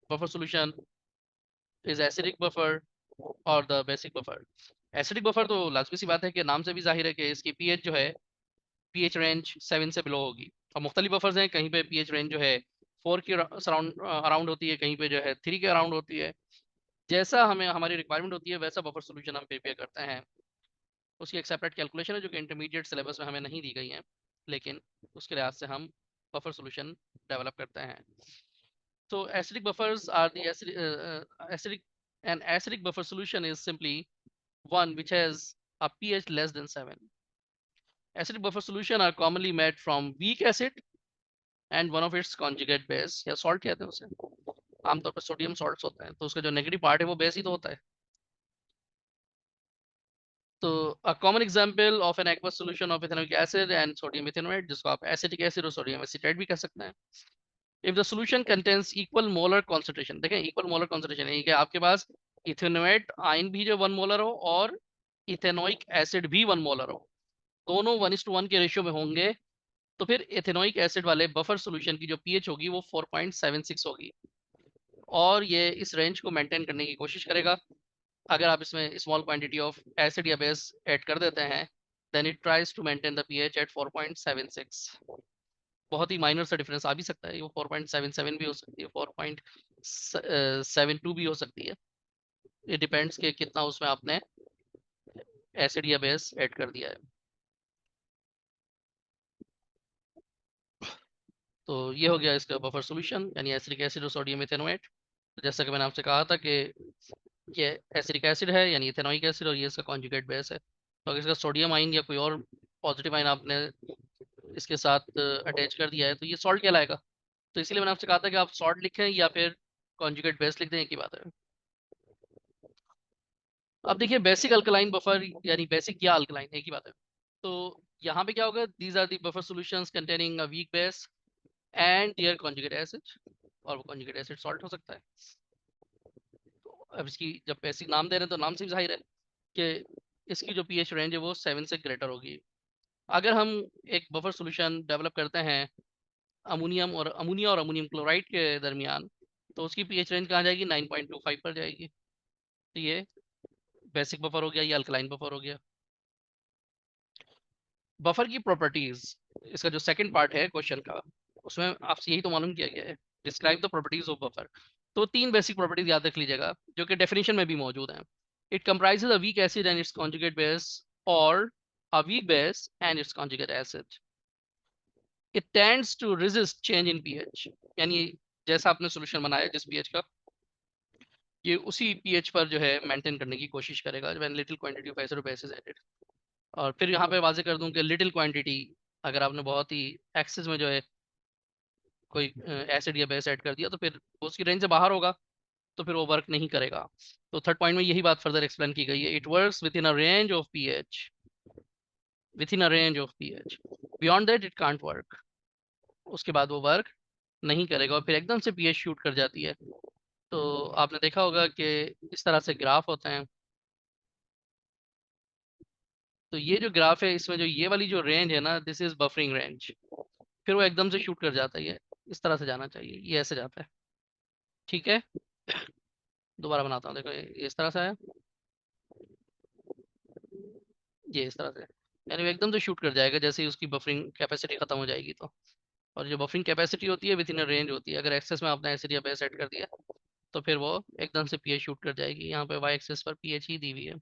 buffer solution is acidic buffer और the basic buffer. Acidic buffer तो लाजमी सी बात है कि नाम से भी जाहिर है कि इसकी पीएच जो है, पीएच रेंज 7 से बिलो होगी। और मुख्तलिफ बफर्स हैं, कहीं पे पीएच रेंज जो है 4 के अराउंड होती है, कहीं पे जो है 3 के अराउंड होती है। जैसा हमें हमारी रिक्वायरमेंट होती है वैसा बफर सोल्यूशन हम प्रिपेयर करते हैं। उसकी एक सेपरेट कैलकुलेशन है जो कि इंटरमीडिएट सिलेबस में हमें नहीं दी गई है, लेकिन उसके लिहाज से हम बफर सोल्यूशन डेवलप करते हैं। So acidic buffers are the acidic an acidic buffer solution is simply one which has a pH less than 7. Acidic buffer solution are commonly made from weak acid and one of its conjugate base या salt कहते हैं उसे, आमतौर पर sodium salts होता है, तो उसका जो नेगेटिव पार्ट है वो बेस ही तो होता है. तो a common example of an aqueous solution of ethanoic acid and sodium ethanoate जिसको आप एसिटिक एसिड और सोडियम एसिटेट भी कह सकते हैं. If the solution contains equal molar concentration, देखें equal molar concentration है कि आपके पास इथेनोएट आयन भी जो 1 मोलर हो और इथेनोइक एसिड भी 1 मोलर हो, दोनों 1:1 के रेशियो में होंगे, तो फिर इथेनोइक एसिड वाले बफर सॉल्यूशन की जो पीएच होगी वो 4.76 होगी और ये इस रेंज को मेंटेन करने की कोशिश करेगा. अगर आप इसमें स्मॉल क्वांटिटी ऑफ एसिड या बेस ऐड कर देते हैं, then it tries to maintain the pH at 4.76. बहुत ही माइनर सा डिफरेंस आ भी सकता है, वो 4.77 भी हो सकती है, 4.72 भी हो सकती है. ये डिपेंड्स कि कितना उसमें आपने एसिड या बेस ऐड कर दिया है. तो ये हो गया इसका बफर सॉल्यूशन यानी एसिडिक एसिड और सोडियम इथेनोएट. तो जैसा कि मैंने आपसे कहा था कि ये एसिडिक एसिड है यानी इथेनोइक एसिड और ये इसका कॉन्जुगेट बेस है. तो अगर इसका सोडियम आइन या कोई और पॉजिटिव आइन आपने इसके साथ अटैच कर दिया है तो ये सॉल्ट कहलाएगा. तो इसीलिए मैंने आपसे कहा था कि आप सॉल्ट लिखें या फिर कॉन्जुगेट बेस लिख दें, एक ही बात है. अब देखिए बेसिक अल्कलाइन बफर यानी बेसिक या अल्कलाइन एक ही बात है. तो यहाँ पे क्या होगा, these are the buffer solutions containing a weak base and their conjugate acid, और वो कॉन्जुगेट एसिड सॉल्ट हो सकता है. तो अब इसकी जब बेसिक नाम दे रहे हैं तो नाम से भी जाहिर है कि इसकी जो पीएच रेंज है वो 7 से ग्रेटर होगी. अगर हम एक बफर सॉल्यूशन डेवलप करते हैं अमोनिया और अमोनियम क्लोराइड के दरमियान, तो उसकी पीएच रेंज कहाँ जाएगी, 9.25 पर जाएगी. तो ये बेसिक बफर हो गया, ये अल्कलाइन बफर हो गया. बफर की प्रॉपर्टीज, इसका जो सेकंड पार्ट है क्वेश्चन का, उसमें आपसे यही तो मालूम किया गया है, describe the properties of buffer. तो 3 बेसिक प्रॉपर्टीज याद रख लीजिएगा जो कि डेफिनेशन में भी मौजूद हैं. It comprises a weak acid and its conjugate base और a weak base and its conjugate acid. It tends to resist change in pH, यानी जैसा आपने सॉल्यूशन बनाया जिस पीएच का, ये उसी पीएच पर जो है मेंटेन करने की कोशिश करेगा when little quantity of acid और बेस इज एडेड. और फिर यहाँ पे वाजे कर दूं कि लिटिल क्वांटिटी, अगर आपने बहुत ही एक्सेस में जो है कोई एसिड या बेस ऐड कर दिया तो फिर वो उसकी रेंज से बाहर होगा, तो फिर वो वर्क नहीं करेगा. तो थर्ड पॉइंट में यही बात फर्दर एक्सप्लेन की गई है, it works with in a range of pH, with in a range of pH, beyond that it can't work. उसके बाद वो वर्क नहीं करेगा और फिर एकदम से पीएच शूट कर जाती है. तो आपने देखा होगा कि इस तरह से ग्राफ होते हैं. तो ये जो ग्राफ है इसमें जो ये वाली जो रेंज है ना, दिस इज बफरिंग रेंज. फिर वो एकदम से शूट कर जाता है, ये इस तरह से जाना चाहिए, ये ऐसे जाता है. ठीक है, दोबारा बनाता हूँ, देखो ये इस तरह से है, ये इस तरह से, यानी वो एकदम से शूट कर जाएगा जैसे ही उसकी बफरिंग कैपेसिटी खत्म हो जाएगी. तो और जो बफरिंग कैपेसिटी होती है विद इन रेंज होती है, अगर एक्सेस में आपने एसिड या बेस सेट कर दिया तो फिर वो एकदम से पीएच शूट कर जाएगी. यहाँ पे वाई एक्सेस पर पीएच ही दी हुई है.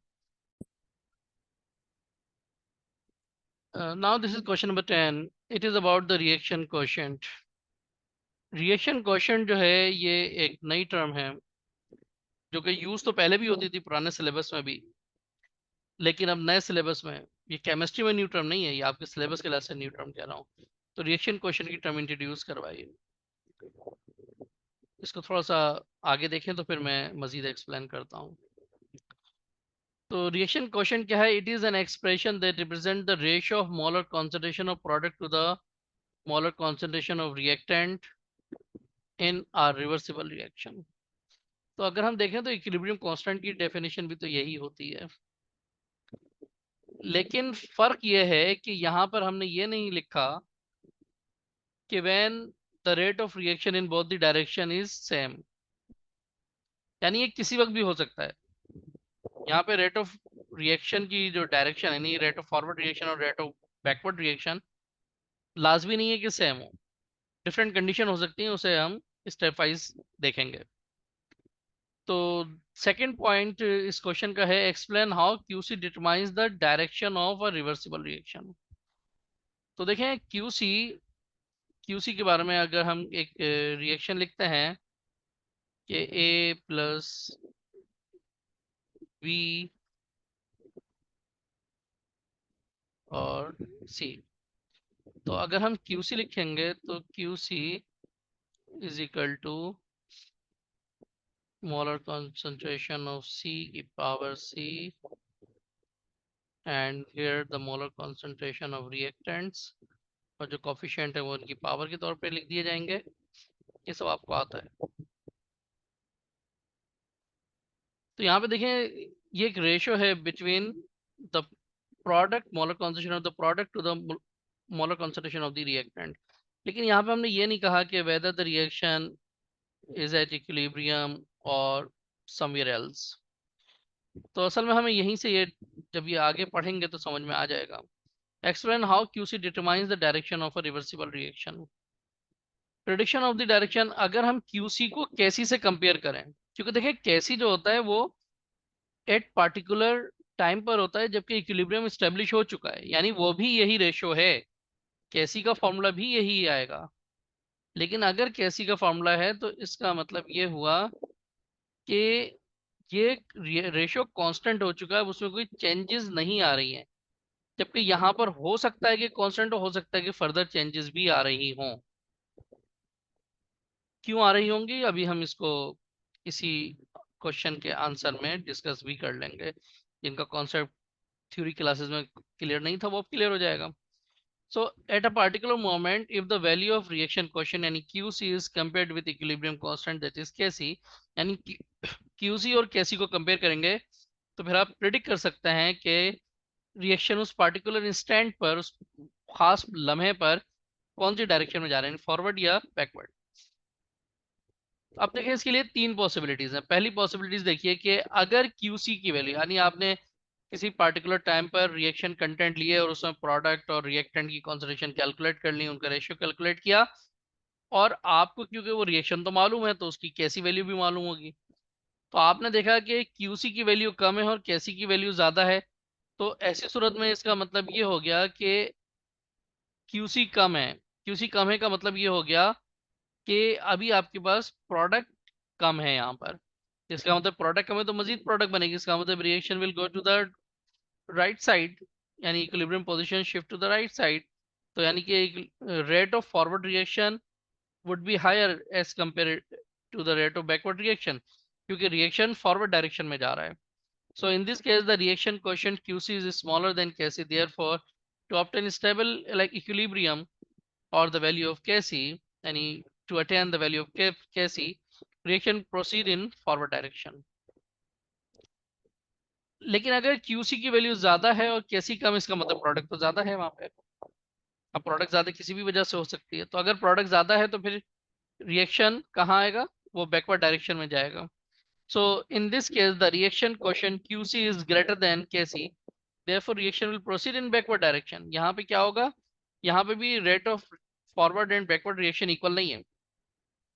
Now this is question number 10. It is about the reaction coefficient. Reaction coefficient जो है ये एक नई टर्म है जो कि यूज तो पहले भी होती थी पुराने सिलेबस में भी, लेकिन अब नए सिलेबस में, ये केमिस्ट्री में न्यू टर्म नहीं है, ये आपके सिलेबस के लिहाज से न्यू टर्म कह रहा हूँ. तो रिएक्शन क्वेश्चन की टर्म इंट्रोड्यूस करवाइए. इसको थोड़ा सा आगे देखें तो फिर मैं मजीद एक्सप्लेन करता हूँ. तो रिएक्शन क्वेश्चन क्या है, it is an expression that represent the ratio of molar concentration of product to the molar concentration of reactant in a reversible reaction. तो अगर हम देखें तो इक्विलिब्रियम कांस्टेंट की डेफिनेशन भी तो यही होती है, लेकिन फर्क यह है कि यहाँ पर हमने ये नहीं लिखा कि when the rate of reaction in both the direction is same, यानी ये किसी वक्त भी हो सकता है. यहाँ पे रेट ऑफ रिएक्शन की जो डायरेक्शन है, नहीं रेट ऑफ फॉरवर्ड रिएक्शन और रेट ऑफ बैकवर्ड रिएक्शन लाजमी नहीं है कि सेम हो, डिफरेंट कंडीशन हो सकती है, उसे हम स्टेप वाइज देखेंगे. तो सेकंड पॉइंट इस क्वेश्चन का है, explain how QC determines the direction of a reversible reaction. तो देखें क्यूसी, क्यूसी के बारे में अगर हम एक रिएक्शन लिखते हैं कि ए प्लस बी और सी। तो अगर हम QC लिखेंगे तो QC is equal to molar concentration of C की power C and here the molar concentration of reactants और जो coefficient है वो उनकी पावर के तौर पे लिख दिए जाएंगे। ये सब आपको आता है। तो यहाँ पे देखें ये एक रेशियो है between the product molar concentration of the product to the molar concentration of the reactant. लेकिन यहाँ पे हमने ये नहीं कहा कि whether the reaction is at equilibrium और समवेयर एल्स। तो असल में हमें यहीं से ये जब ये आगे पढ़ेंगे तो समझ में आ जाएगा। Explain how QC determines the direction of a reversible reaction. Prediction of the direction अगर हम QC को कैसी से कंपेयर करें, क्योंकि देखिए कैसी जो होता है वो एट पार्टिकुलर टाइम पर होता है जबकि इक्विलिब्रियम स्टेब्लिश हो चुका है, यानी वो भी यही रेशो है, कैसी का फॉर्मूला भी यही आएगा। लेकिन अगर कैसी का फॉर्मूला है तो इसका मतलब ये हुआ कि ये रेशो कांस्टेंट हो चुका है, उसमें कोई चेंजेस नहीं आ रही हैं। जबकि यहाँ पर हो सकता है कि कांस्टेंट हो सकता है कि फर्दर चेंजेस भी आ रही हों। क्यों आ रही होंगी अभी हम इसको इसी क्वेश्चन के आंसर में डिस्कस भी कर लेंगे। जिनका कॉन्सेप्ट थ्योरी क्लासेस में क्लियर नहीं था वो अब क्लियर हो जाएगा। So at a particular moment, if the value of reaction quotient यानी QC is compared with equilibrium constant that is Kc, यानी QC और Kc को कंपेयर करेंगे तो फिर आप प्रिडिक्ट कर सकते हैं कि रिएक्शन उस पार्टिकुलर इंस्टेंट पर, उस खास लम्हे पर कौन सी डायरेक्शन में जा रहे हैं, फॉरवर्ड या बैकवर्ड। अब देखिए इसके लिए तीन पॉसिबिलिटीज हैं। पहली पॉसिबिलिटीज देखिए कि अगर QC की वैल्यू यानी आपने किसी पार्टिकुलर टाइम पर रिएक्शन कंटेंट लिए और उसमें प्रोडक्ट और रिएक्टेंट की कॉन्सेंट्रेशन कैलकुलेट कर ली, उनका रेशियो कैलकुलेट किया, और आपको क्योंकि वो रिएक्शन तो मालूम है तो उसकी कैसी वैल्यू भी मालूम होगी। तो आपने देखा कि QC की वैल्यू कम है और कैसी की वैल्यू ज़्यादा है। तो ऐसी सूरत में इसका मतलब ये हो गया कि QC कम है। QC कम है का मतलब ये हो गया कि अभी आपके पास प्रोडक्ट कम है यहाँ पर। इसका मतलब प्रोडक्ट कम है तो मजीद प्रोडक्ट बनेगी, इसका मतलब reaction will go to the right side, यानी equilibrium position shift to the right side. तो यानी कि rate of forward reaction would be higher as compare to the rate of backward reaction, क्योंकि रिएक्शन फॉरवर्ड डायरेक्शन में जा रहा है। So in this case, the reaction quotient QC is smaller than Kc. Therefore, to obtain stable like equilibrium or the value of Kc, and to attain the value of Kc, reaction proceed in forward direction. लेकिन अगर QC की value ज्यादा है और Kc कम, इसका मतलब product तो ज्यादा है वहां पे। अब प्रोडक्ट ज्यादा किसी भी वजह से हो सकती है, तो अगर प्रोडक्ट ज्यादा है तो फिर रिएक्शन कहाँ आएगा, वो बैकवर्ड डायरेक्शन में जाएगा। So in this case, the reaction quotient QC is greater than Kc. Therefore, reaction will proceed in backward direction. यहाँ पे क्या होगा, यहाँ पे भी rate of forward and backward reaction equal नहीं है,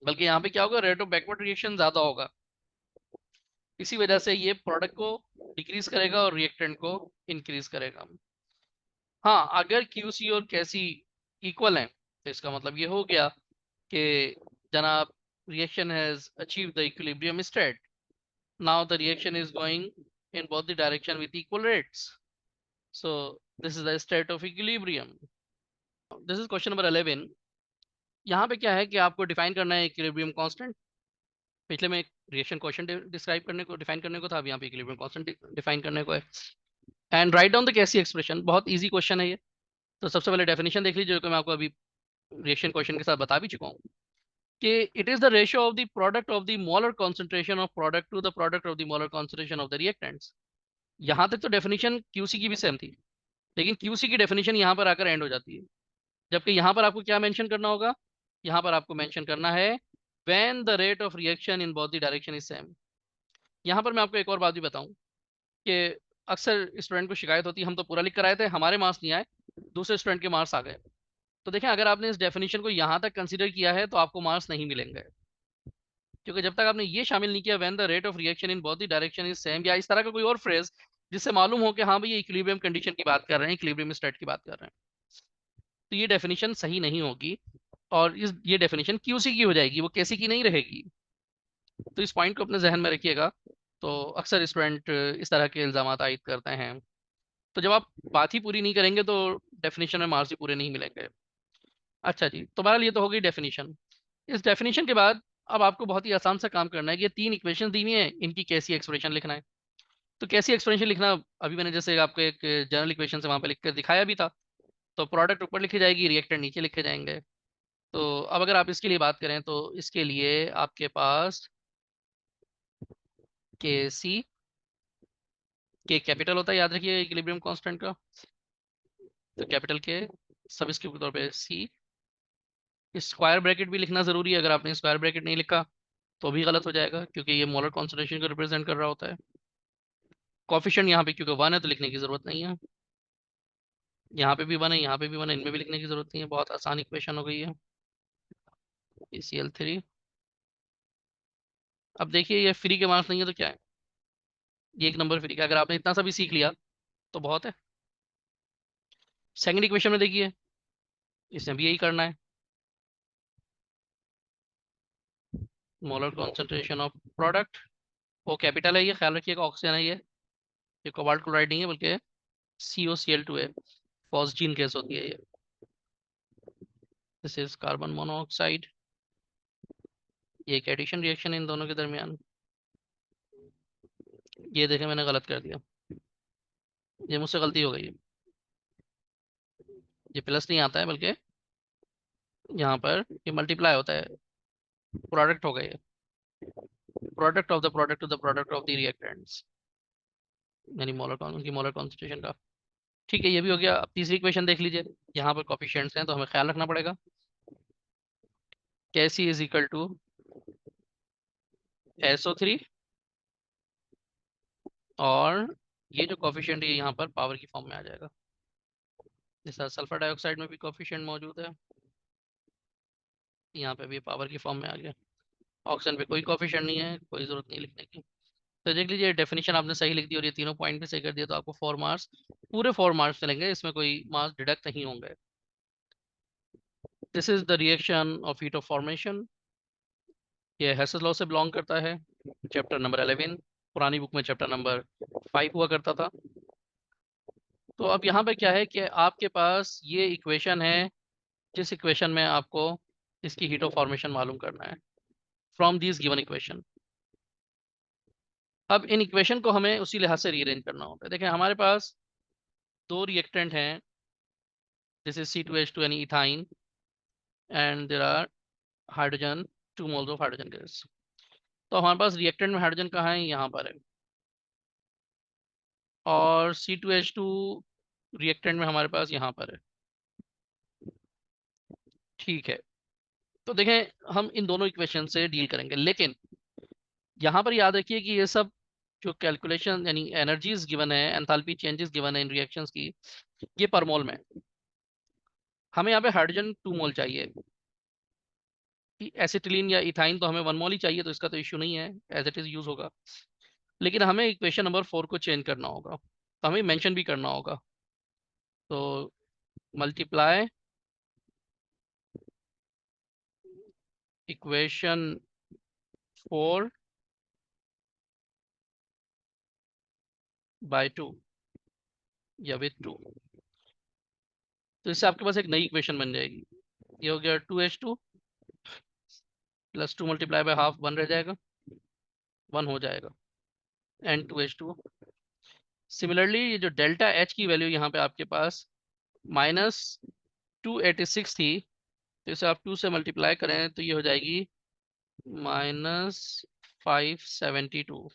बल्कि यहाँ पे क्या होगा, रेट ऑफ बैकवर्ड रिएक्शन ज्यादा होगा। इसी वजह से ये प्रोडक्ट को डिक्रीज करेगा और रिएक्टेंट को इंक्रीज करेगा। हाँ, अगर QC और Kc इक्वल हैं तो इसका मतलब ये हो गया कि जनाब reaction has achieved the equilibrium state. Now the reaction is going in both the direction with equal rates. So this is the state of equilibrium. This is question number 11. यहाँ पे क्या है कि आपको डिफाइन करना है इक्विलिब्रियम कांस्टेंट। पिछले में एक रिएक्शन क्वेश्चन डिस्क्राइब करने को, डिफाइन करने को था, अब यहाँ पे इक्विलिब्रियम कांस्टेंट डिफाइन करने को है। एंड राइट डाउन द कैसी एक्सप्रेशन। बहुत इजी क्वेश्चन है ये। तो सबसे पहले डेफिनेशन देख लीजिए, जो कि मैं आपको अभी रिएक्शन क्वेश्चन के साथ बता भी चुका हूँ कि it is the ratio of the product of the molar concentration of product to the product of the molar concentration of the reactants. यहाँ तक तो डेफिनेशन QC की भी सेम थी, लेकिन QC की डेफिनेशन यहाँ पर आकर एंड हो जाती है। जबकि यहाँ पर आपको क्या मेंशन करना होगा, यहाँ पर आपको मेंशन करना है when the rate of reaction in both the direction is same. यहाँ पर मैं आपको एक और बात भी बताऊं कि अक्सर स्टूडेंट को शिकायत होती है हम तो पूरा लिख कर आए थे, हमारे मार्क्स नहीं आए, दूसरे स्टूडेंट के मार्क्स आ गए। तो देखें, अगर आपने इस डेफिनेशन को यहाँ तक कंसिडर किया है तो आपको मार्क्स नहीं मिलेंगे, क्योंकि जब तक आपने ये शामिल नहीं किया when the rate of reaction in both the direction is same, या इस तरह का कोई और फ्रेज जिससे मालूम हो कि हाँ भाई ये इक्विलिब्रियम कंडीशन की बात कर रहे हैं, इक्विलिब्रियम स्टेट की बात कर रहे हैं, तो ये डेफिनेशन सही नहीं होगी और ये डेफिनेशन QC की हो जाएगी, वो कैसी की नहीं रहेगी। तो इस पॉइंट को अपने जहन में रखिएगा। तो अक्सर स्टूडेंट इस तरह के इल्जाम आयद करते हैं। तो जब आप बात ही पूरी नहीं करेंगे तो डेफिनेशन में मार्क्स ही पूरे नहीं मिलेंगे। अच्छा जी, तो बहरहाल ये तो हो गई डेफिनेशन। इस डेफिनेशन के बाद अब आपको बहुत ही आसान सा काम करना है कि ये तीन इक्वेशन दी हुई हैं, इनकी कैसी एक्सप्रेशन लिखना है। तो कैसी एक्सप्रेशन लिखना, अभी मैंने जैसे आपको एक जनरल इक्वेशन से वहां पे लिख कर दिखाया भी था। तो प्रोडक्ट ऊपर लिखी जाएगी, रिएक्टर नीचे लिखे जाएंगे। तो अब अगर आप इसके लिए बात करें तो इसके लिए आपके पास के सी, के कैपिटल होता है, याद रखिए इक्विलिब्रियम कांस्टेंट का। तो कैपिटल के, सब इसके तौर पे सी। स्क्वायर ब्रैकेट भी लिखना जरूरी है, अगर आपने स्क्वायर ब्रैकेट नहीं लिखा तो भी गलत हो जाएगा, क्योंकि ये मोलर कॉन्सेंट्रेशन को रिप्रेजेंट कर रहा होता है। कॉफिशिएंट यहाँ पे क्योंकि 1 है तो लिखने की जरूरत नहीं है। यहाँ पे भी 1 है, यहाँ पे भी 1 है, इनमें भी लिखने की जरूरत नहीं है, बहुत आसान इक्वेशन हो गई है। ACl3। अब देखिए ये फ्री के मार्क्स नहीं है तो क्या है, ये एक नंबर फ्री का, अगर आपने इतना सा भी सीख लिया तो बहुत है। सेकंड इक्वेशन में देखिए, इसमें भी यही करना है। मोलर कॉन्सेंट्रेशन ऑफ प्रोडक्ट, वो कैपिटल है, ये ख्याल रखिएगा, ऑक्सीजन है ये कोबाल्ट क्लोराइड नहीं है बल्कि COCl2 है, फॉस्जीन गैस होती है ये। This is carbon monoxide. ये एक एडिशन रिएक्शन है इन दोनों के दरमियान। ये देखें मैंने गलत कर दिया, ये मुझसे गलती हो गई है। ये प्लस नहीं आता है बल्कि यहाँ पर ये मल्टीप्लाई होता है, प्रोडक्ट हो गए, product of the product to the product of the reactants, यानी मोलर उनकी मोलर कॉन्सेंट्रेशन का। ठीक है, ये भी हो गया। अब तीसरी इक्वेशन देख लीजिए, यहाँ पर कोफिशिएंट्स हैं तो हमें ख्याल रखना पड़ेगा। कैसी इज इक्वल टू SO3, और ये जो कोफिशिएंट है यहाँ पर पावर की फॉर्म में आ जाएगा। जैसा सल्फर डाइऑक्साइड में भी कोफिशिएंट मौजूद है, यहाँ पे भी पावर की फॉर्म में आ गया। ऑक्सीजन पे कोई कोफिशिएंट नहीं है, कोई जरूरत नहीं लिखने की। तो देख लीजिए डेफिनेशन आपने सही लिख दी और ये तीनों पॉइंट भी सही कर दिया, तो आपको 4 मार्क्स, पूरे 4 मार्क्स मिलेंगे, इसमें कोई मार्क्स डिडक्ट नहीं होंगे। This is the reaction of heat of formation. ये हेसेस लॉ से बिलोंग करता है, चैप्टर नंबर 11। पुरानी बुक में चैप्टर नंबर 5 हुआ करता था। तो अब यहाँ पे क्या है कि आपके पास ये इक्वेशन है, जिस इक्वेशन में आपको इसकी हीट ऑफ फॉर्मेशन मालूम करना है फ्रॉम दिस गिवन इक्वेशन। अब इन इक्वेशन को हमें उसी लिहाज से रीअरेंज करना होता है। देखें हमारे पास दो रिएक्टेंट हैं, दिस इज C2H2 यानी ethyne, and there are hydrogen, 2 moles of hydrogen gas. तो हमारे पास रिएक्टेंट में हाइड्रोजन कहाँ है, यहाँ पर है, और C2H2 रिएक्टेंट में हमारे पास यहाँ पर है। ठीक है, तो देखें हम इन दोनों इक्वेशन से डील करेंगे, लेकिन यहाँ पर याद रखिए कि ये सब जो कैलकुलेशन यानी एनर्जीज गिवन है, एंथैल्पी चेंजेस गिवन है इन रिएक्शंस की, ये पर मोल में। हमें यहाँ पे हाइड्रोजन 2 मोल चाहिए, कि एसिटिलीन या इथाइन तो हमें 1 मोल ही चाहिए, तो इसका तो इश्यू नहीं है, एज इट इज यूज होगा। लेकिन हमें इक्वेशन नंबर 4 को चेंज करना होगा, तो हमें मेंशन भी करना होगा। तो मल्टीप्लाई इक्वेशन 4 बाय 2 या विथ 2। तो इससे आपके पास एक नई इक्वेशन बन जाएगी। ये हो गया 2H2 plus 2 multiply by half, 1 रह जाएगा, 1 हो जाएगा, एंड 2H2। सिमिलरली ये जो डेल्टा H की वैल्यू यहाँ पे आपके पास -286 थी, तो इसे आप 2 से मल्टीप्लाई करें तो ये हो जाएगी -572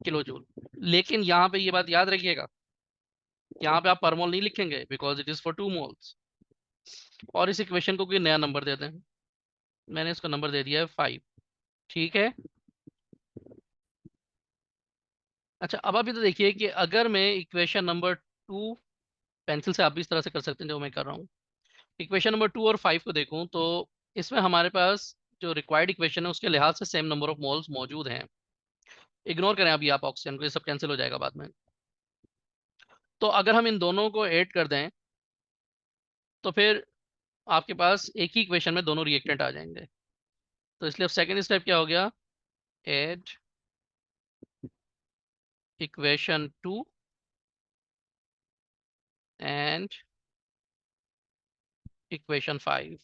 किलो जूल। लेकिन यहाँ पे ये बात याद रखिएगा, यहाँ पे आप पर मोल नहीं लिखेंगे, because it is for 2 moles. और इस इक्वेशन को कोई नया नंबर दे दें, मैंने इसको नंबर दे दिया है 5। ठीक है। अच्छा, अब अभी तो देखिए कि अगर मैं इक्वेशन नंबर 2, पेंसिल से आप भी इस तरह से कर सकते हैं जो मैं कर रहा हूँ, इक्वेशन नंबर 2 और 5 को देखूं तो इसमें हमारे पास जो रिक्वायर्ड इक्वेशन है उसके लिहाज से सेम नंबर ऑफ मोल्स मौजूद हैं। इग्नोर करें अभी आप ऑक्सीजन को, ये सब कैंसिल हो जाएगा बाद में। तो अगर हम इन दोनों को ऐड कर दें तो फिर आपके पास एक ही इक्वेशन में दोनों रिएक्टेंट आ जाएंगे। तो इसलिए अब सेकेंड स्टेप क्या हो गया, एड इक्वेशन 2 एंड इक्वेशन 5।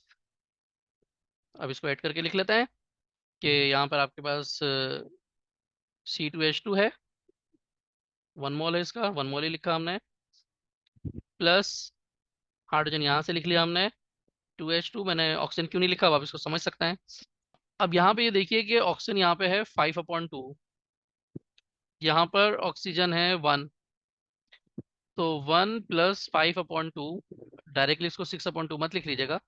अब इसको ऐड करके लिख लेते हैं कि यहाँ पर आपके पास C2H2 है, 1 मोल है इसका, 1 मोल ही लिखा हमने, प्लस हाइड्रोजन यहाँ से लिख लिया हमने 2H2। मैंने ऑक्सीजन क्यों नहीं लिखा, अब आप इसको समझ सकते हैं। अब यहाँ पे ये देखिए कि ऑक्सीजन यहाँ पे है 5/2, यहाँ पर ऑक्सीजन है 1, तो 1 + 5/2, डायरेक्टली इसको 6/2 मत लिख लीजिएगा,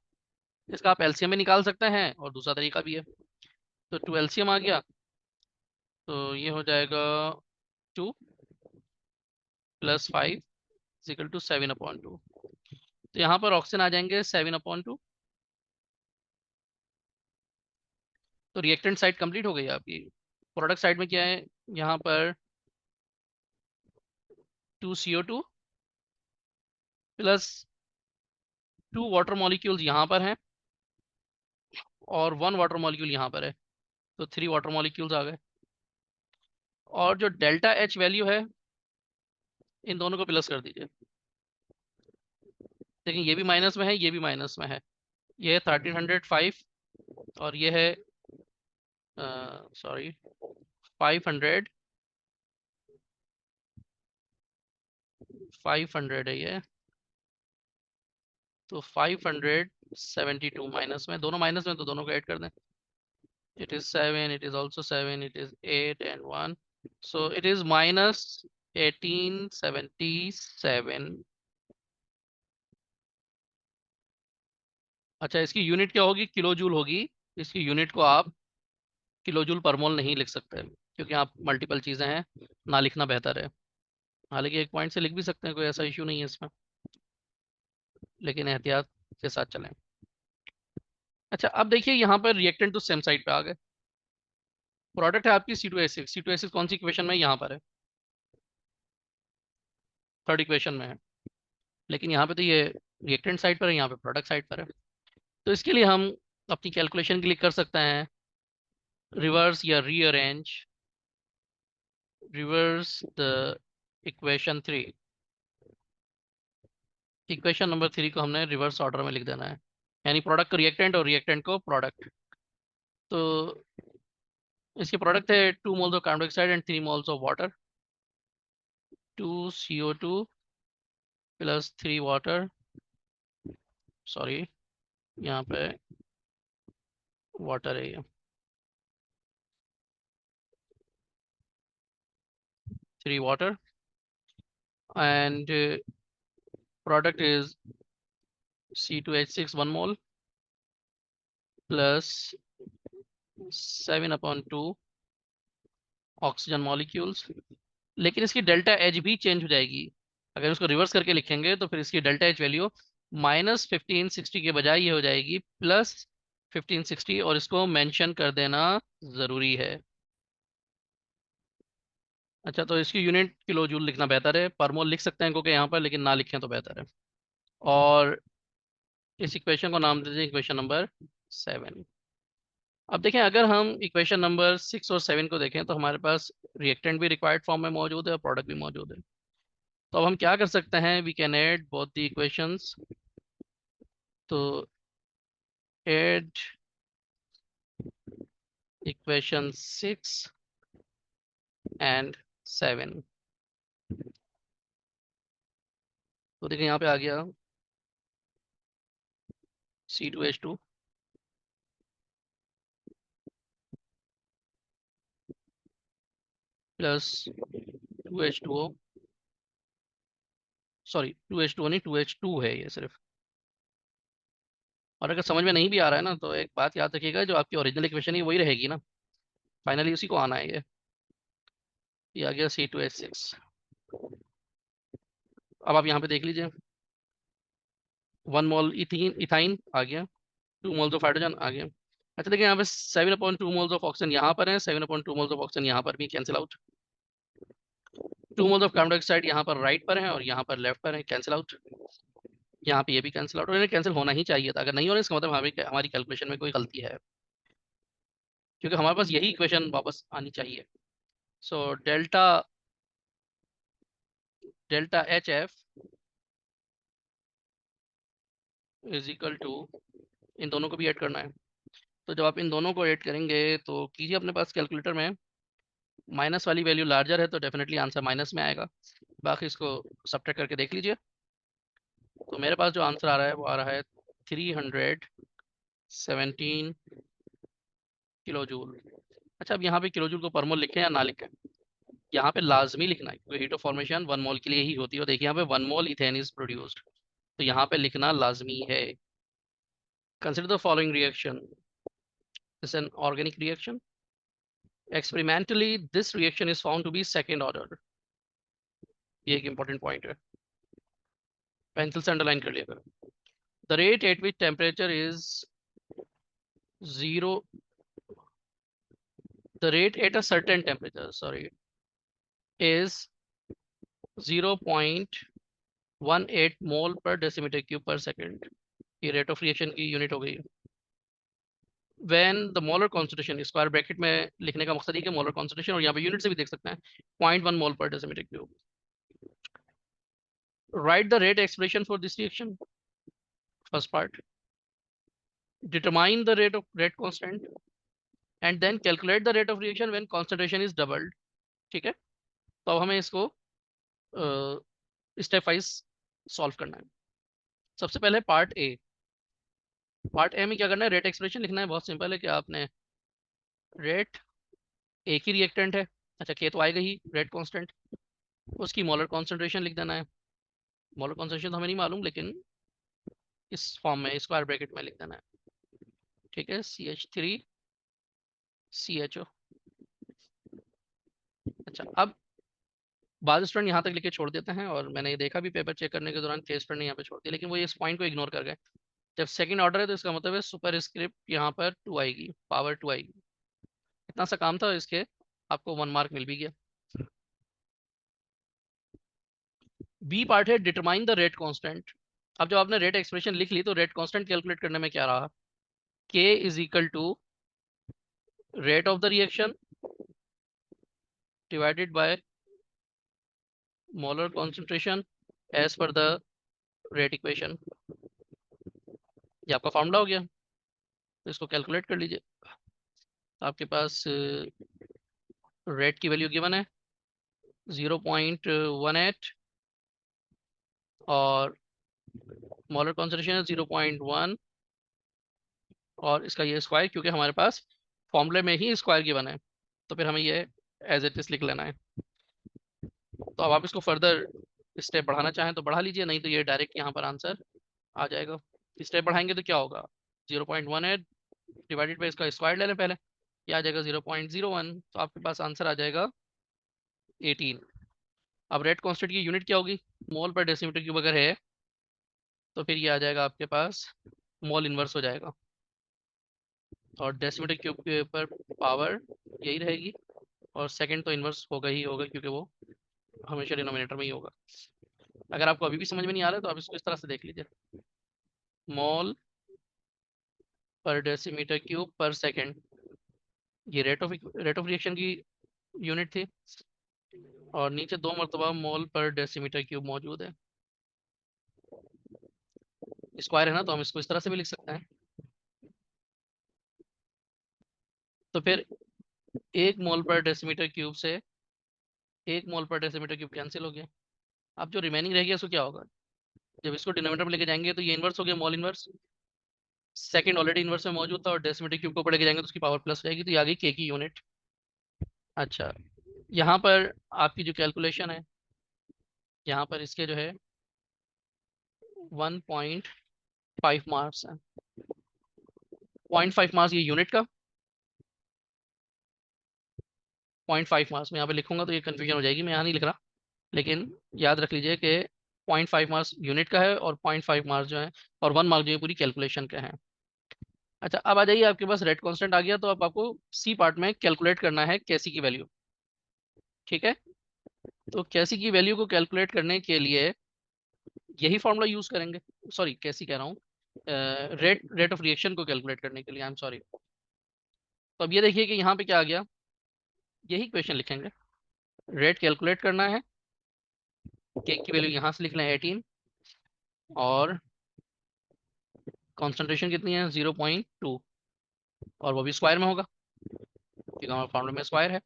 इसका आप एलसीएम में निकाल सकते हैं और दूसरा तरीका भी है। तो 2 एलसीएम आ गया, तो ये हो जाएगा 2 + 5 = 7/2। तो यहाँ पर ऑक्सीजन आ जाएंगे 7/2। तो रिएक्टेंट साइड कंप्लीट हो गई आपकी। प्रोडक्ट साइड में क्या है, यहाँ पर 2CO2 प्लस 2 वाटर मॉलिक्यूल्स यहाँ पर हैं और 1 वाटर मॉलिक्यूल यहाँ पर है, तो 3 वाटर मॉलिक्यूल्स आ गए। और जो डेल्टा H वैल्यू है, इन दोनों को प्लस कर दीजिए। देखिए ये भी माइनस में है, ये भी माइनस में है। ये है 1305 और ये है सॉरी 500 है ये, तो 572 माइनस में, दोनों माइनस में, तो दोनों को ऐड कर दें। It is 7, it is also 7, it is 8 and 1, so it is minus 1877। अच्छा, इसकी यूनिट क्या होगी, किलो जूल होगी। इसकी यूनिट को आप किलो जूल पर मोल नहीं लिख सकते, क्योंकि आप मल्टीपल चीज़ें हैं, ना लिखना बेहतर है। हालांकि एक पॉइंट से लिख भी सकते हैं, कोई ऐसा इशू नहीं है इसमें, लेकिन एहतियात के साथ चलें। अच्छा, अब देखिए यहाँ पर रिएक्टेंट तो सेम साइड पे आ गए। प्रोडक्ट है आपकी C2H6। C2H6 कौन सी इक्वेशन में है, यहाँ पर है, थर्ड इक्वेशन में है। लेकिन यहाँ पे तो ये रिएक्टेंट साइड पर है, यहाँ पे प्रोडक्ट साइड पर है। तो इसके लिए हम अपनी कैलकुलेशन के लिए कर सकते हैं रिवर्स या rearrange, reverse the equation 3। Equation number 3 को हमने रिवर्स ऑर्डर में लिख देना है, यानी प्रोडक्ट को रिएक्टेंट और रिएक्टेंट को प्रोडक्ट। तो इसके प्रोडक्ट है 2 moles of carbon dioxide and 3 moles of water. 2CO2 + 3 water, sorry यहाँ पे वाटर है ये, 3 water and product is C2H6 1 mole plus 7/2 oxygen molecules. लेकिन इसकी डेल्टा एच भी चेंज हो जाएगी, अगर इसको रिवर्स करके लिखेंगे तो फिर इसकी डेल्टा एच वैल्यू -1560 के बजाय ये हो जाएगी +1560, और इसको मेंशन कर देना ज़रूरी है। अच्छा, तो इसकी यूनिट किलो जूल लिखना बेहतर है, पर मोल लिख सकते हैं क्योंकि यहाँ पर, लेकिन ना लिखें तो बेहतर है। और इस इक्वेशन को नाम दीजिए इक्वेशन नंबर 7। अब देखें, अगर हम इक्वेशन नंबर 6 और 7 को देखें तो हमारे पास रिएक्टेंट भी रिक्वायर्ड फॉर्म में मौजूद है और प्रोडक्ट भी मौजूद है। तो अब हम क्या कर सकते हैं, we can add both the equations. तो ऐड इक्वेशन 6 एंड 7। तो देखिए यहाँ पे आ गया C2H2 plus 2H2O, sorry 2H2O नहीं, 2H2 है ये सिर्फ। और अगर समझ में नहीं भी आ रहा है ना, तो एक बात याद रखिएगा, जो आपकी ओरिजिनल इक्वेशन है वही रहेगी ना, फाइनली उसी को आना है ये आ गया C2H6। अब आप यहाँ पे देख लीजिए, 1 मोल इथाइन आ गया, 2 मोल्स ऑफ हाइड्रोजन आ गया। अच्छा देखिए, यहाँ पे 7/2 मोल्स ऑफ ऑक्सीजन यहाँ पर है, 7/2 मोल्स ऑफ ऑक्सीजन यहाँ पर भी cancel out. 2 moles of carbon dioxide यहाँ पर राइट पर है और यहाँ पर लेफ्ट पर है, कैंसिल आउट। यहाँ पे ये भी कैंसिल आउट, और इन्हें कैंसिल होना ही चाहिए था, अगर नहीं होने इसका मतलब हमारी कैलकुलेशन में कोई गलती है। क्योंकि हमारे पास यही इक्वेशन वापस आनी चाहिए। So delta H F is equal to, इन दोनों को भी ऐड करना है। तो जब आप इन दोनों को ऐड करेंगे तो कीजिए अपने पास कैलकुलेटर में, माइनस वाली वैल्यू लार्जर है तो डेफिनेटली आंसर माइनस में आएगा, बाकी इसको सब्ट्रैक्ट करके देख लीजिए। तो मेरे पास जो आंसर आ रहा है वो आ रहा है 317 किलो जूल। अच्छा, अब यहाँ पे किलो जूल को पर मोल लिखें या ना लिखें? यहाँ पे लाजमी लिखना है क्योंकि हीट ऑफ फॉर्मेशन 1 मोल के लिए ही होती है। और देखिए यहाँ पे 1 मोल इथेन इज प्रोड्यूस्ड, तो यहाँ पे लिखना लाजमी है। Consider the following reaction, this an organic reaction, experimentally this reaction is found to be second order। ये एक इंपॉर्टेंट पॉइंट है, पेंसिल से अंडरलाइन कर लिया। The rate at which temperature is zero, the rate at a certain temperature, sorry, is 0.18 मोल पर decimetre cube पर second. ये rate of reaction की यूनिट हो गई। When the molar concentration, square bracket में लिखने का मकसद ही कि मोलर कॉन्सेंट्रेशन, और यहाँ पे यूनिट से भी देख सकते हैं, 0.1 मोल पर decimetre cube. Right the rate expression for this reaction. First part, determine the rate constant and then calculate the rate of reaction when concentration is doubled। ठीक है, तो अब हमें इसको स्टेप वाइज सॉल्व करना है। सबसे पहले पार्ट ए। पार्ट ए में क्या करना है, रेट एक्सप्रेशन लिखना है। बहुत सिंपल है कि आपने रेट, एक ही रिएक्टेंट है, अच्छा के तो आएगा ही, रेट कांस्टेंट, उसकी मोलर कॉन्सेंट्रेशन लिख देना है। मोलर कॉन्सेंट्रेशन तो हमें नहीं मालूम, लेकिन इस फॉर्म में स्क्वायर ब्रैकेट में लिख देना है। ठीक है, CH3CHO। अच्छा, अब बाद स्टूडेंट यहाँ तक लिखे छोड़ देते हैं, और मैंने ये देखा भी पेपर चेक करने के दौरान के स्टूडेंट ने यहाँ पे छोड़ दिया, लेकिन वो इस पॉइंट को इग्नोर कर गए। जब सेकंड ऑर्डर है तो इसका मतलब है सुपर स्क्रिप्ट यहाँ पर 2 आएगी, पावर 2 आएगी। इतना सा काम था, इसके आपको 1 मार्क मिल भी गया। बी पार्ट है डिटरमाइन द रेट कांस्टेंट। अब जब आपने रेट एक्सप्रेशन लिख ली तो रेट कांस्टेंट कैलकुलेट करने में क्या रहा, K is equal to rate of the reaction divided by molar concentration as per the rate equation. ये आपका फॉर्मूला हो गया, तो इसको कैलकुलेट कर लीजिए। आपके पास रेट की वैल्यू गिवन है 0.18 और मोलर कॉन्सेंट्रेशन है 0.1, और इसका ये स्क्वायर, क्योंकि हमारे पास फॉर्मूले में ही स्क्वायर गिवन है, तो फिर हमें ये एज इट इज लिख लेना है। तो अब आप इसको फर्दर स्टेप बढ़ाना चाहें तो बढ़ा लीजिए, नहीं तो ये डायरेक्ट यहाँ पर आंसर आ जाएगा। स्टेप बढ़ाएंगे तो क्या होगा, 0.18 डिवाइडेड बाई इसका स्क्वायर ले लें पहले, ये आ जाएगा 0.01, तो आपके पास आंसर आ जाएगा 18। अब रेट कांस्टेंट की यूनिट क्या होगी, मोल पर डेसीमीटर क्यूब अगर है तो फिर ये आ जाएगा आपके पास मोल इनवर्स हो जाएगा, और डेसीमीटर क्यूब के ऊपर पावर यही रहेगी, और सेकंड तो इनवर्स होगा ही होगा क्योंकि वो हमेशा डिनोमिनेटर में ही होगा। अगर आपको अभी भी समझ में नहीं आ रहा है तो आप इसको इस तरह से देख लीजिए, मोल पर डेसीमीटर क्यूब पर सेकंड, ये रेट ऑफ रिएक्शन की यूनिट थी, और नीचे 2 मरतबा मोल पर डेसीमीटर क्यूब मौजूद है। स्क्वायर है ना, तो हम इसको इस तरह से भी लिख सकते हैं। तो फिर 1 मोल पर डेसीमीटर क्यूब से 1 मोल पर डेसीमीटर क्यूब कैंसिल हो गया। अब जो रिमेनिंग रह गया उसको क्या होगा, जब इसको डिनोमिनेटर में लेके जाएंगे तो ये इनवर्स हो गया, mole inverse, second already inverse में मौजूद था, और डेसीमीटर क्यूब को ऊपर लेके जाएंगे तो उसकी पावर प्लस हो जाएगी, तो ये आ गई के की यूनिट। अच्छा, यहाँ पर आपकी जो कैलकुलेशन है, यहाँ पर इसके जो है 1.5 मार्क्स है। 0.5 मार्क्स ये यूनिट का, 0.5 मार्क्स में यहाँ पे लिखूंगा तो ये कन्फ्यूजन हो जाएगी, मैं यहाँ नहीं लिख रहा, लेकिन याद रख लीजिए कि 0.5 मार्क्स यूनिट का है, और 0.5 मार्क्स जो है, और 1 मार्क जो है पूरी कैलकुलेशन का है। अच्छा, अब आ जाइए, आपके पास रेट कांस्टेंट आ गया, तो अब आपको सी पार्ट में कैलकुलेट करना है कैसी की वैल्यू। ठीक है, तो कैसी की वैल्यू को कैलकुलेट करने के लिए यही फॉर्मूला यूज करेंगे, सॉरी कैसी कह रहा हूँ, रेट ऑफ रिएक्शन को कैलकुलेट करने के लिए, आई एम सॉरी। तो अब ये देखिए कि यहाँ पे क्या आ गया, यही क्वेश्चन लिखेंगे। रेट कैलकुलेट करना है, के की वैल्यू यहाँ से लिख लें 18, और कॉन्सेंट्रेशन कितनी है 0.2, और वो भी स्क्वायर में होगा क्योंकि हमारे फॉर्मूले में स्क्वायर है।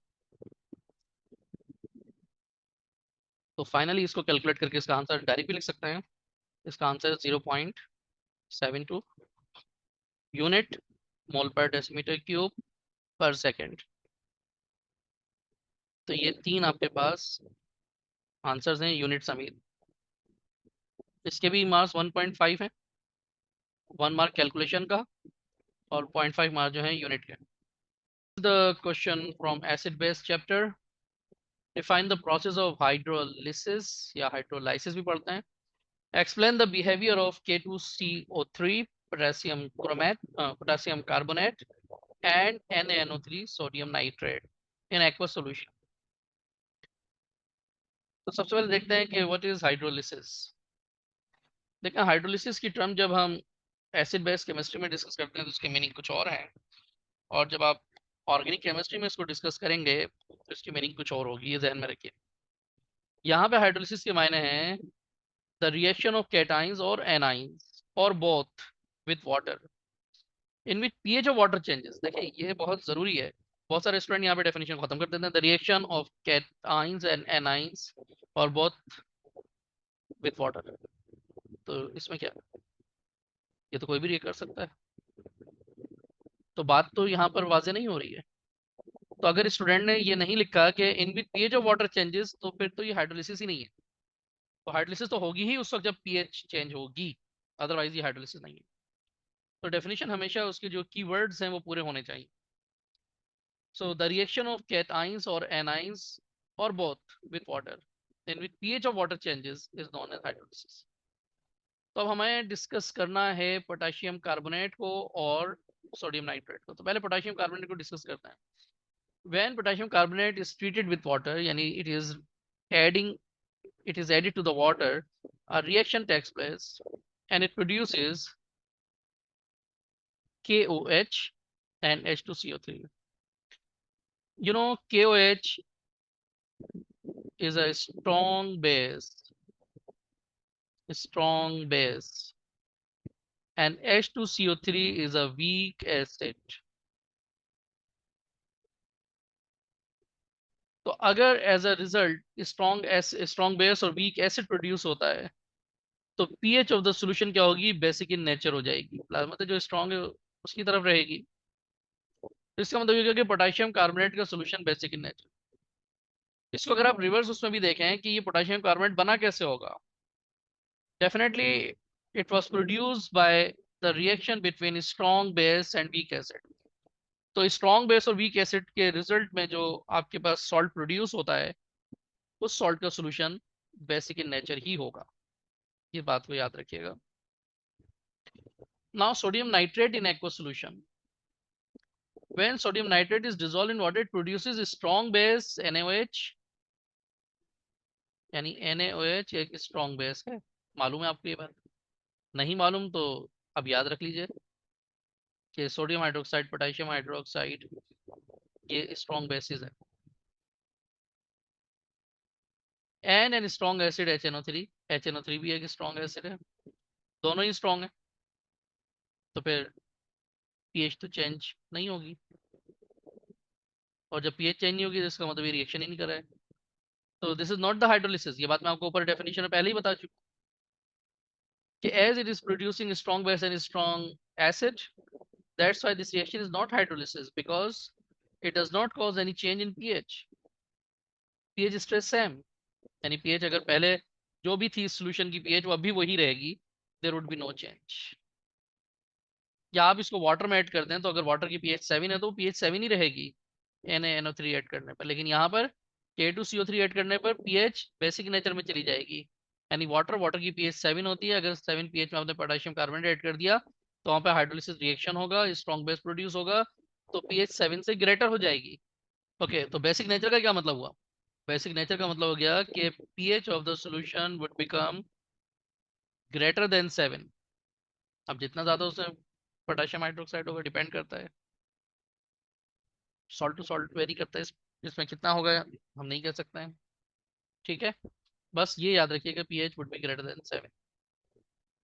तो फाइनली इसको कैलकुलेट करके इसका आंसर डायरेक्ट भी लिख सकते हैं। इसका आंसर 0.72 यूनिट मोल पर डेसीमीटर क्यूब पर सेकेंड। तो ये तीन आपके पास आंसर्स हैं यूनिट समेत। इसके भी मार्क्स 1.5 है, 1 मार्क कैलकुलेशन का और 0.5 मार्क जो है यूनिट के। The question from acid base chapter, define the process of hydrolysis या हाइड्रोलाइसिस भी पढ़ते हैं। Explain the behaviour of K2CO3 potassium chromate potassium carbonate and NaNO3 sodium nitrate in aqua solution. तो सबसे पहले देखते हैं कि व्हाट इज हाइड्रोलिसिस। देखिए हाइड्रोलिसिस की टर्म जब हम एसिड बेस केमिस्ट्री में डिस्कस करते हैं तो उसकी मीनिंग कुछ और है, और जब आप ऑर्गेनिक केमिस्ट्री में इसको डिस्कस करेंगे तो इसकी मीनिंग कुछ और होगी, ये ध्यान में रखिए। यहाँ पे हाइड्रोलिसिस के मायने हैं द रिएक्शन ऑफ कैटाइंस और एनाइंस और both with water in which pH of water changes. देखिए ये बहुत जरूरी है, बहुत सारे स्टूडेंट यहाँ पे डेफिनेशन खत्म कर देते हैं। The reaction of cations and anions और बोथ विथ वाटर, तो इसमें क्या, ये तो कोई भी रिएक्ट कर सकता है, तो बात तो यहाँ पर वाजे नहीं हो रही है। तो अगर स्टूडेंट ने ये नहीं लिखा कि इन which pH of water changes, तो फिर तो ये हाइड्रोलिसिस ही नहीं है। तो हाइड्रोलिसिस तो होगी ही उस वक्त जब पीएच चेंज होगी, अदरवाइज ये हाइड्रोलिसिस नहीं है। तो डेफिनेशन हमेशा उसके जो कीवर्ड्स हैं वो पूरे होने चाहिए। So the reaction of cations और एनाइंस और both with water in which pH of water changes is known as hydrolysis. तो अब हमें डिस्कस करना है पोटेशियम कार्बोनेट को और सोडियम नाइट्रेट को। तो पहले पोटेशियम कार्बोनेट को डिस्कस करते हैं। When potassium carbonate is treated with water, यानी adding it is added to the water, a reaction takes place and it produces KOH and H2CO3. You know, KOH is a strong base, and H2CO3 is a weak acid. तो अगर as a result strong base और weak acid produce होता है तो pH of the solution क्या होगी, basic in nature हो जाएगी, मतलब जो स्ट्रॉन्ग है उसकी तरफ रहेगी। तो इसका मतलब ये कि पोटेशियम कार्बोनेट का सॉल्यूशन बेसिक इन नेचर। इसको अगर आप रिवर्स उसमें भी देखें कि ये पोटेशियम कार्बोनेट बना कैसे होगा, definitely it was produced by the reaction between strong base and weak acid. तो स्ट्रॉन्ग बेस और वीक एसिड के रिजल्ट में जो आपके पास सॉल्ट प्रोड्यूस होता है, उस सॉल्ट का सॉल्यूशन बेसिक इन नेचर ही होगा, ये बात को याद रखिएगा। Now sodium nitrate in aqua solution, when sodium nitrate is dissolved in water it produces a strong base NaOH, यानी NaOH एक स्ट्रॉन्ग बेस है। मालूम है आपको ये बात? नहीं मालूम तो अब याद रख लीजिए कि सोडियम हाइड्रोक्साइड पोटेशियम हाइड्रोक्साइड ये स्ट्रॉन्ग बेसिस है। एन स्ट्रॉन्ग एसिड HNO3 भी एक स्ट्रॉन्ग एसिड है, दोनों ही स्ट्रॉन्ग है, तो फिर पीएच तो चेंज नहीं होगी, और जब पीएच चेंज नहीं होगी तो इसका मतलब ये रिएक्शन ही नहीं कर रहा है। तो this is not the hydrolysis, ये बात मैं आपको ऊपर डेफिनेशन में पहले ही बता चुका कि as it is producing a strong base and a strong acid, that's why this reaction is not hydrolysis, because it does not cause any change in pH. pH stays same, यानी pH अगर पहले जो भी थी solution की pH वो अभी वही रहेगी, there would be no change। या आप इसको वाटर में ऐड करते हैं तो अगर वाटर की pH 7 है तो pH 7 ही रहेगी NaNO3 ऐड करने पर, लेकिन यहाँ पर K2CO3 ऐड करने पर pH बेसिक नेचर में चली जाएगी, यानी वाटर की pH 7 होती है। अगर 7 pH में आपने पोटेशियम कार्बोनेट ऐड कर दिया तो वहाँ पे हाइड्रोलिसिस रिएक्शन होगा, स्ट्रॉन्ग बेस प्रोड्यूस होगा, तो pH 7 से ग्रेटर हो जाएगी। ओके, तो बेसिक नेचर का क्या मतलब हुआ? बेसिक नेचर का मतलब हो गया कि pH of the solution would become greater than 7। अब जितना ज्यादा उसमें पोटेशियम हाइड्रोक्साइड होगा डिपेंड करता है। सॉल्ट टू सॉल्ट वेरी करता है, इसमें कितना होगा हम नहीं कह सकते हैं। ठीक है, बस ये याद रखिएगा pH would be greater than 7।